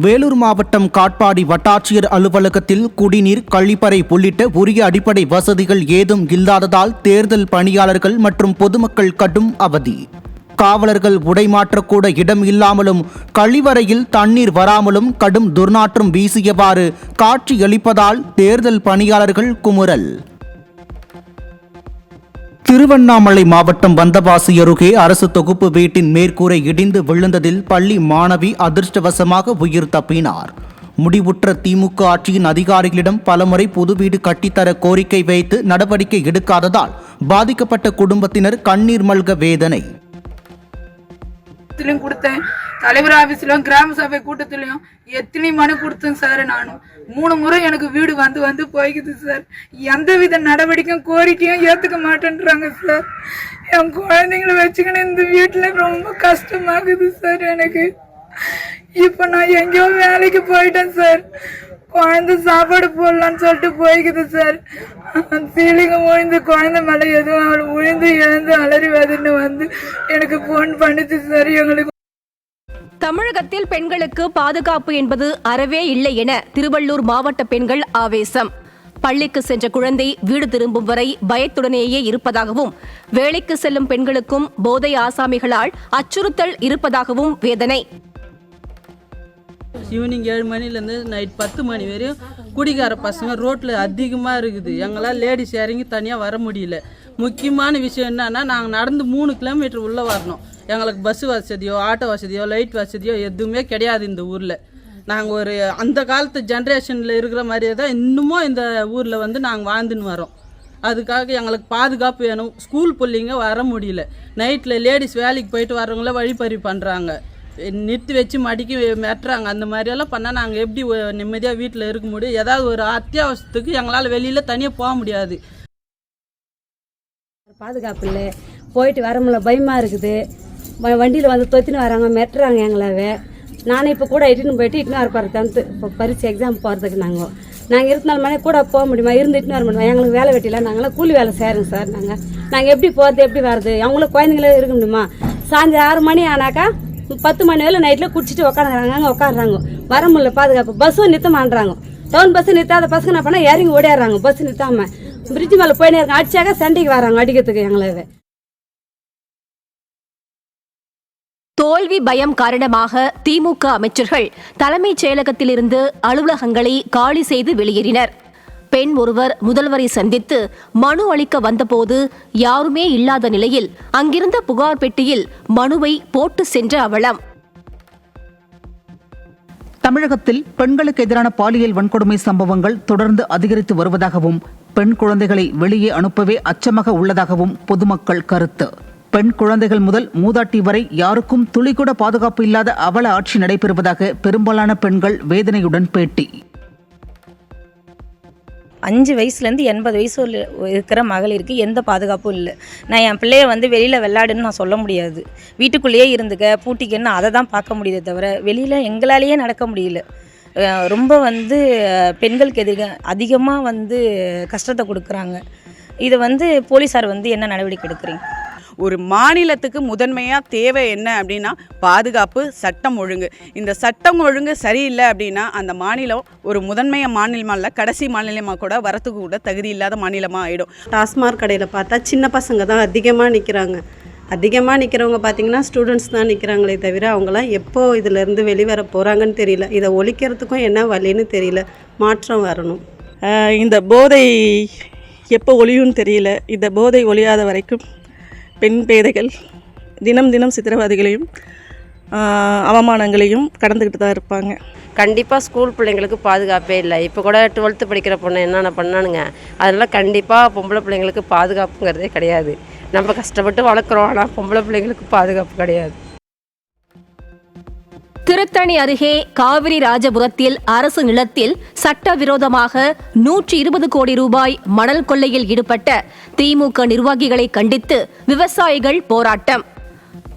வேலூர் மாவட்டம் காட்பாடி வட்டாட்சியர் அலுவலகத்தில் குடிநீர், கழிப்பறை உள்ளிட்ட உரிய அடிப்படை வசதிகள் ஏதும் இல்லாததால் தேர்தல் பணியாளர்கள் மற்றும் பொதுமக்கள் கடும் அவதி. காவலர்கள் உடைமாற்றக்கூட இடம் இல்லாமலும் கழிவறையில் தண்ணீர் வராமலும் கடும் துர்நாற்றம் வீசியவாறு காட்சியளிப்பதால் தேர்தல் பணியாளர்கள் குமுறல். திருவண்ணாமலை மாவட்டம் வந்தவாசி அருகே அரசு தொகுப்பு வீட்டின் மேற்கூரை இடிந்து விழுந்ததில் பள்ளி மாணவி அதிர்ஷ்டவசமாக உயிர் தப்பினார். முடிவுற்ற திமுக ஆட்சியின் அதிகாரிகளிடம் பலமுறை புது வீடு கட்டித்தர கோரிக்கை வைத்து நடவடிக்கை எடுக்காததால் பாதிக்கப்பட்ட குடும்பத்தினர் கண்ணீர் மல்க வேதனை. கொடுத்தேன் தலைவர் ஆபீஸ்லயும் கிராம சபை கூட்டத்திலையும் எத்தனை மனு கொடுத்தேன் சார். நானும் 3 முறை எனக்கு வீடு வந்து போய்க்குது சார். எந்தவித நடவடிக்கையும் கோரிக்கையும் ஏத்துக்க மாட்டேன்றாங்க சார். என் குழந்தைங்களை வச்சுக்கின்னு இந்த வீட்டுல ரொம்ப கஷ்டமாகுது சார் எனக்கு. இப்ப நான் எங்கேயோ வேலைக்கு போயிட்டேன் சார். குழந்தை சாப்பாடு போடலான்னு சொல்லிட்டு போய்க்குது சார். சீலிங்க விழுந்து குழந்தை மேலே எதுவும் அவள் விழுந்து எழுந்து அலறி வந்து எனக்கு போன் பண்ணிச்சு சார். எங்களுக்கு தமிழகத்தில் பெண்களுக்கு பாதுகாப்பு என்பது அறவே இல்லை என திருவள்ளூர் மாவட்ட பெண்கள் ஆவேசம். பள்ளிக்கு சென்ற குழந்தை வீடு திரும்பும் வரை பயத்துடனேயே இருப்பதாகவும், வேலைக்கு செல்லும் பெண்களுக்கும் போதை ஆசாமிகளால் அச்சுறுத்தல் இருப்பதாகவும் வேதனை. ஈவினிங் 7 மணிலேருந்து நைட் 10 மணி வரையும் குடிகார பசங்க ரோட்டில் அதிகமாக இருக்குது. எங்களால் லேடிஸ் இறங்கி தனியாக வர முடியல. முக்கியமான விஷயம் என்னன்னா, நாங்கள் நடந்து 3 கிலோமீட்டர் உள்ளே வரணும். எங்களுக்கு பஸ் வசதியோ ஆட்டோ வசதியோ லைட் வசதியோ எதுவுமே கிடையாது இந்த ஊரில். நாங்கள் ஒரு அந்த காலத்து ஜென்ரேஷனில் இருக்கிற மாதிரியே தான் இன்னமும் இந்த ஊரில் வந்து நாங்கள் வாழ்ந்துன்னு வரோம். அதுக்காக எங்களுக்கு பாதுகாப்பு வேணும். ஸ்கூல் பிள்ளைங்க வர முடியல. நைட்டில் லேடிஸ் வேலைக்கு போயிட்டு வரவங்கள வழிப்பறி பண்ணுறாங்க, நிறுத்தி வச்சு மடிக்கி மெட்டுறாங்க. அந்த மாதிரியெல்லாம் பண்ணால் நாங்கள் எப்படி நிம்மதியாக வீட்டில் இருக்க முடியும்? ஏதாவது ஒரு அத்தியாவசியத்துக்கு எங்களால் வெளியில் தனியாக போக முடியாது. பாதுகாப்பு இல்லை, போயிட்டு வர முடியல, பயமாக இருக்குது. வண்டியில் வந்து தொத்தின்னு வராங்க, மெட்டுறாங்க எங்களாவே. நானே இப்போ கூட இட்டுன்னு போயிட்டு இட்டுன்னு வர போகிறேன். 10th இப்போ பரீட்சை எக்ஸாம் போகிறதுக்கு நாங்கள் 24 மணி கூட போக முடியுமா? இருந்துட்டுன்னு வர முடியுமா? எங்களுக்கு வேலை வெட்டியில் நாங்களாம் கூலி வேலை செய்கிறோம் சார். நாங்கள் எப்படி போகிறது, எப்படி வர்றது? அவங்களும் குழந்தைங்களே இருக்க முடியுமா? சாயந்தரம் 6 மணி ஆனாக்கா 10 மணி வேலை நைட்டில் குடிச்சிட்டு உட்காந்துறாங்க, அங்கே உட்காடுறாங்க. வர முடியல பாதுகாப்பு. பஸ்ஸும் நிறுத்த மாட்டுறாங்க. டவுன் பஸ்ஸு நிறுத்தாத பசங்க என்ன பண்ணால் இறங்கி ஓடிடுறாங்க. பஸ் நிறுத்தாமல் பிரிட்ஜ் மேலே போயினே இருக்காங்க. அடிச்சாக்க சண்டைக்கு வராங்க அடிக்கிறதுக்கு எங்களாவே. தோல்வி பயம் காரணமாக திமுக அமைச்சர்கள் தலைமைச் செயலகத்திலிருந்து அலுவலகங்களை காலி செய்து வெளியேறினர். பெண் ஒருவர் முதல்வரை சந்தித்து மனு அளிக்க வந்தபோது யாருமே இல்லாத நிலையில் அங்கிருந்த புகார் பெட்டியில் மனுவை போட்டு சென்ற அவலம். தமிழகத்தில் பெண்களுக்கு எதிரான பாலியல் வன்கொடுமை சம்பவங்கள் தொடர்ந்து அதிகரித்து வருவதாகவும் பெண் குழந்தைகளை வெளியே அனுப்பவே அச்சமாக உள்ளதாகவும் பொதுமக்கள் கருத்து. பெண் குழந்தைகள் முதல் மூதாட்டி வரை யாருக்கும் துளிக்கூட பாதுகாப்பு இல்லாத அவல ஆட்சி நடைபெறுவதாக பெரும்பாலான பெண்கள் வேதனையுடன் பேட்டி. 5 வயசுலேருந்து 80 வயசு இருக்கிற மகளிருக்கு எந்த பாதுகாப்பும் இல்லை. நான் என் பிள்ளைய வந்து வெளியில் விளையாடுன்னு நான் சொல்ல முடியாது. வீட்டுக்குள்ளேயே இருந்துக்க பூட்டிக்கன்னு அதை தான் பார்க்க முடியுதே தவிர வெளியில் எங்களாலேயே நடக்க முடியல. ரொம்ப வந்து பெண்களுக்கு அதிகமாக வந்து கஷ்டத்தை கொடுக்குறாங்க. இதை வந்து போலீஸார் வந்து என்ன நடவடிக்கை எடுக்கிறீங்க? ஒரு மாநிலத்துக்கு முதன்மையாக தேவை என்ன அப்படின்னா பாதுகாப்பு, சட்டம் ஒழுங்கு. இந்த சட்டம் ஒழுங்கு சரியில்லை அப்படின்னா அந்த மாநிலம் ஒரு முதன்மையாக மாநிலமாக இல்லை, கடைசி மாநிலமாக கூட வரத்துக்கு கூட தகுதி இல்லாத மாநிலமாக ஆகிடும். டாஸ்மாக் கடையில் பார்த்தா சின்ன பசங்க தான் அதிகமாக நிற்கிறாங்க. அதிகமாக நிற்கிறவங்க பார்த்திங்கன்னா ஸ்டூடெண்ட்ஸ் தான் நிற்கிறாங்களே தவிர அவங்களாம் எப்போ இதிலேருந்து வெளிவர போகிறாங்கன்னு தெரியல. இதை ஒழிக்கிறதுக்கும் என்ன வழின்னு தெரியல. மாற்றம் வரணும். இந்த போதை எப்போ ஒழியும்னு தெரியல. இந்த போதை ஒழியாத வரைக்கும் பெண் பேதைகள் தினம் தினம் சித்திரவதைகளையும் அவமானங்களையும் கடந்துக்கிட்டு தான் இருப்பாங்க. கண்டிப்பாக ஸ்கூல் பிள்ளைங்களுக்கு பாதுகாப்பே இல்லை. இப்போ கூட 12th படிக்கிற பொண்ணு என்னென்ன பண்ணானுங்க. அதனால் கண்டிப்பாக பொம்பளை பிள்ளைங்களுக்கு பாதுகாப்புங்கிறதே கிடையாது. நம்ம கஷ்டப்பட்டு வளர்க்குறோம், ஆனால் பொம்பளை பிள்ளைங்களுக்கு பாதுகாப்பு கிடையாது. திருத்தணி அருகே காவிரி ராஜபுரத்தில் அரசு நிலத்தில் சட்டவிரோதமாக 120 கோடி ரூபாய் மணல் கொள்ளையில் ஈடுபட்ட திமுக நிர்வாகிகளை கண்டித்து விவசாயிகள் போராட்டம்.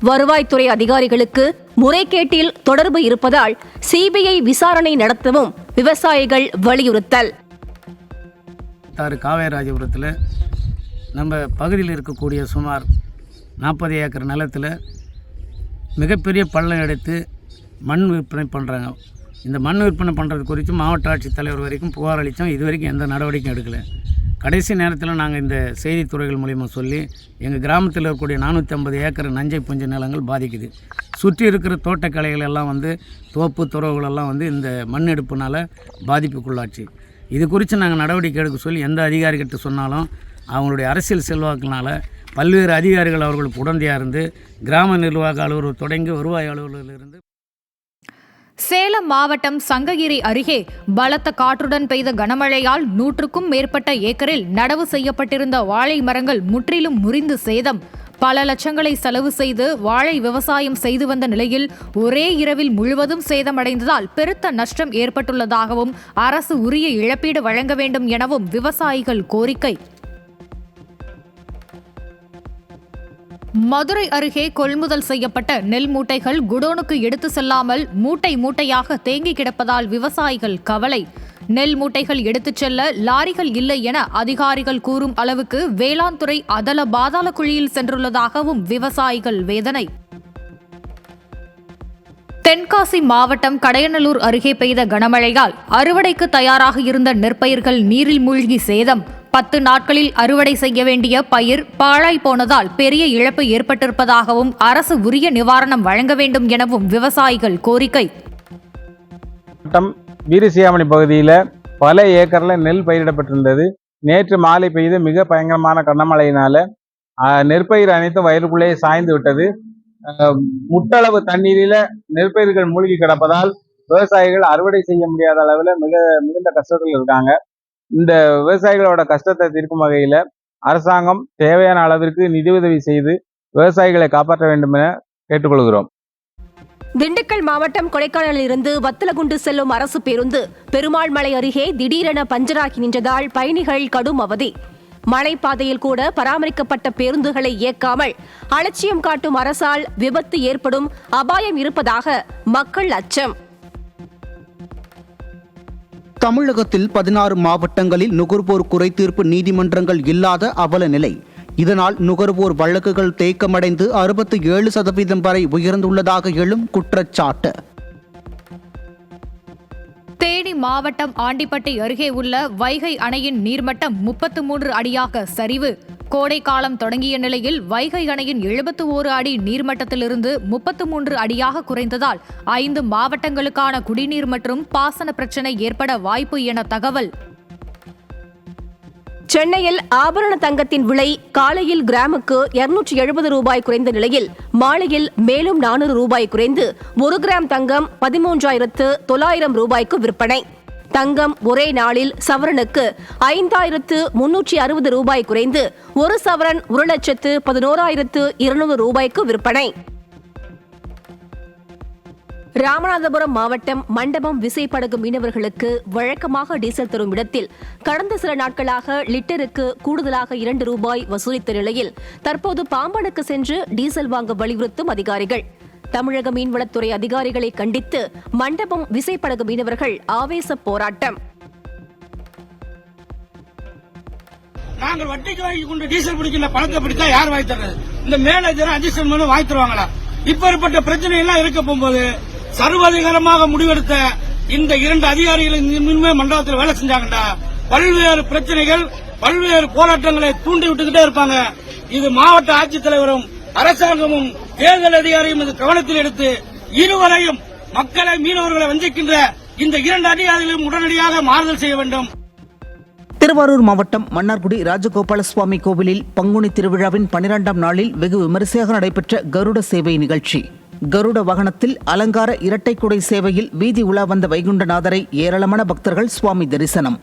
வருவாய்த்துறை அதிகாரிகளுக்கு முறைகேட்டில் தொடர்பு இருப்பதால் சிபிஐ விசாரணை நடத்தவும் விவசாயிகள் வலியுறுத்தல். காவிரி ராஜபுரத்தில் நம்ம பகுதியில் இருக்கக்கூடிய சுமார் 40 ஏக்கர் நிலத்தில் மிகப்பெரிய பள்ளம் எடுத்து மண் விற்பனை பண்ணுறாங்க. இந்த மண் விற்பனை பண்ணுறது குறித்து மாவட்ட ஆட்சித்தலைவர் வரைக்கும் புகார் அளித்தோம். இது வரைக்கும் எந்த நடவடிக்கையும் எடுக்கலை. கடைசி நேரத்தில் நாங்கள் இந்த செய்தித்துறைகள் மூலிமா சொல்லி எங்கள் கிராமத்தில் இருக்கக்கூடிய 450 ஏக்கர் நஞ்சை புஞ்ச நிலங்கள் பாதிக்குது. சுற்றி இருக்கிற தோட்டக்கலைகள் எல்லாம் வந்து தோப்பு துறவுகளெல்லாம் வந்து இந்த மண் எடுப்புனால் பாதிப்புக்குள்ளாச்சு. இது குறித்து நாங்கள் நடவடிக்கை எடுக்க சொல்லி எந்த அதிகாரிகிட்ட சொன்னாலும் அவங்களுடைய அரசியல் செல்வாக்கினால் பல்வேறு அதிகாரிகள் அவர்களுக்கு உடந்தையாக இருந்து கிராம நிர்வாக அலுவலர் தொடங்கி வருவாய் அலுவலரிலிருந்து. சேலம் மாவட்டம் சங்ககிரி அருகே பலத்த காற்றுடன் பெய்த கனமழையால் 100க்கும் மேற்பட்ட ஏக்கரில் நடவு செய்யப்பட்டிருந்த வாழை மரங்கள் முற்றிலும் முறிந்து சேதம். பல லட்சங்களை செலவு செய்து வாழை விவசாயம் செய்து வந்த நிலையில் ஒரே இரவில் முழுவதும் சேதமடைந்ததால் பெருத்த நஷ்டம் ஏற்பட்டுள்ளதாகவும் அரசு உரிய இழப்பீடு வழங்க வேண்டும் எனவும் விவசாயிகள் கோரிக்கை. மதுரை அருகே கொள்முதல் செய்யப்பட்ட நெல் மூட்டைகள் குடோனுக்கு எடுத்து செல்லாமல் மூட்டை மூட்டையாக தேங்கி கிடப்பதால் விவசாயிகள் கவலை. நெல் மூட்டைகள் எடுத்துச் செல்ல லாரிகள் இல்லை என அதிகாரிகள் கூறும் அளவுக்கு வேளாண் துறை அதல பாதாள குழியில் சென்றுள்ளதாகவும் விவசாயிகள் வேதனை. தென்காசி மாவட்டம் கடையநல்லூர் அருகே பெய்த கனமழையால் அறுவடைக்கு தயாராக இருந்த நெற்பயிர்கள் நீரில் மூழ்கி சேதம். 10 நாட்களில் அறுவடை செய்ய வேண்டிய பயிர் பாழாய் போனதால் பெரிய இழப்பு ஏற்பட்டிருப்பதாகவும் அரசு உரிய நிவாரணம் வழங்க வேண்டும் எனவும் விவசாயிகள் கோரிக்கை. மாவட்டம் வீரசியாமணி பகுதியில் பல ஏக்கரில் நெல் பயிரிடப்பட்டிருந்தது. நேற்று மாலை பெய்து மிக பயங்கரமான கனமழையினால நெற்பயிர் அனைத்தும் வயலுக்குள்ளேயே சாய்ந்து விட்டது. முட்டளவு தண்ணீரில் நெற்பயிர்கள் மூழ்கி கிடப்பதால் விவசாயிகள் அறுவடை செய்ய முடியாத அளவில் மிகுந்த கஷ்டத்தில் இருக்காங்க. இந்த விவசாயிகளோட கஷ்டத்தை தீர்க்கும் வகையில் அரசாங்கம் தேவையான அளவிற்கு நிதியுதவி செய்து விவசாயிகளை காப்பாற்ற வேண்டும் என கேட்டுக்கொள்கிறோம். திண்டுக்கல் மாவட்டம் கொடைக்கானலில் இருந்து வத்தலகுண்டு செல்லும் அரசு பேருந்து பெருமாள்மலை அருகே திடீரென பஞ்சராகி நின்றதால் பயணிகள் கடும் அவதி. மலைப்பாதையில் கூட பராமரிக்கப்பட்ட பேருந்துகளை இயக்காமல் அலட்சியம் காட்டும் அரசால் விபத்து ஏற்படும் அபாயம் இருப்பதாக மக்கள் அச்சம். தமிழகத்தில் 16 மாவட்டங்களில் நுகர்வோர் குறைதீர்ப்பு நீதிமன்றங்கள் இல்லாத அவல நிலை. இதனால் நுகர்வோர் வழக்குகள் தேக்கமடைந்து 67% வரை உயர்ந்துள்ளதாக எழும் குற்றச்சாட்டு. தேனி மாவட்டம் ஆண்டிப்பட்டி அருகே உள்ள வைகை அணையின் நீர்மட்டம் 33 அடியாக சரிவு. கோடை காலம் தொடங்கிய நிலையில் வைகை அணையின் 71 அடி நீர்மட்டத்திலிருந்து 33 அடியாக குறைந்ததால் 5 மாவட்டங்களுக்கான குடிநீர் மற்றும் பாசன பிரச்சினை ஏற்பட வாய்ப்பு என தகவல். சென்னையில் ஆபரண தங்கத்தின் விலை காலையில் கிராமுக்கு 270 ரூபாய் குறைந்த நிலையில் மாலையில் மேலும் 400 ரூபாய் குறைந்து 1 கிராம் தங்கம் 13,900 ரூபாய்க்கு விற்பனை. தங்கம் ஒரே நாளில் சவரனுக்கு 5,360 ரூபாய் குறைந்து 1 சவரன் 1,11,200 ரூபாய்க்கு விற்பனை. ராமநாதபுரம் மாவட்டம் மண்டபம் விசைப்படகு மீனவர்களுக்கு வழக்கமாக டீசல் தரும் இடத்தில் கடந்த சில நாட்களாக லிட்டருக்கு கூடுதலாக 2 ரூபாய் வசூலித்த நிலையில் தற்போது பாம்பனுக்கு சென்று டீசல் வாங்க வலியுறுத்தும் அதிகாரிகள். தமிழக மீன்வளத்துறை அதிகாரிகளை கண்டித்து மண்டபம் விசைப்படகு மீனவர்கள் ஆவேச போராட்டம். நாங்கள் வட்டிக்கு வாங்கி கொண்டு டீசல் பிடிக்கிற பணத்தை பிடித்தா யார் வாங்கி தர்றது? இந்த மேனேஜர் அட்ஜஸ்ட் பண்ணி வாங்கி தருவாங்களா? இப்பேற்பட்ட பிரச்சனை எல்லாம் இருக்க போகும்போது சர்வாதிகாரமாக முடிவெடுத்த இந்த 2 அதிகாரிகள் இனிமே மண்டபத்தில் வேலை செஞ்சாங்கடா பல்வேறு பிரச்சனைகள் பல்வேறு போராட்டங்களை தூண்டி விட்டுக்கிட்டே இருப்பாங்க. இது மாவட்ட ஆட்சித்தலைவரும் அரசாங்கமும் தேர்தல் அதிகாரியும் இது கவனத்தில் எடுத்து இருவரையும் மக்களை மீனவர்களை வஞ்சிக்கின்ற இந்த 2 அதிகாரிகளையும் உடனடியாக மாறுதல் செய்ய வேண்டும். திருவாரூர் மாவட்டம் மன்னார்குடி ராஜகோபால சுவாமி கோவிலில் பங்குனி திருவிழாவின் 12ஆம் நாளில் வெகு விமரிசையாக நடைபெற்ற கருட சேவை நிகழ்ச்சி. கருட வாகனத்தில் அலங்கார இரட்டை குடை சேவையில் வீதி உலா வந்த வைகுண்டநாதரை ஏராளமான பக்தர்கள் சுவாமி தரிசனம்.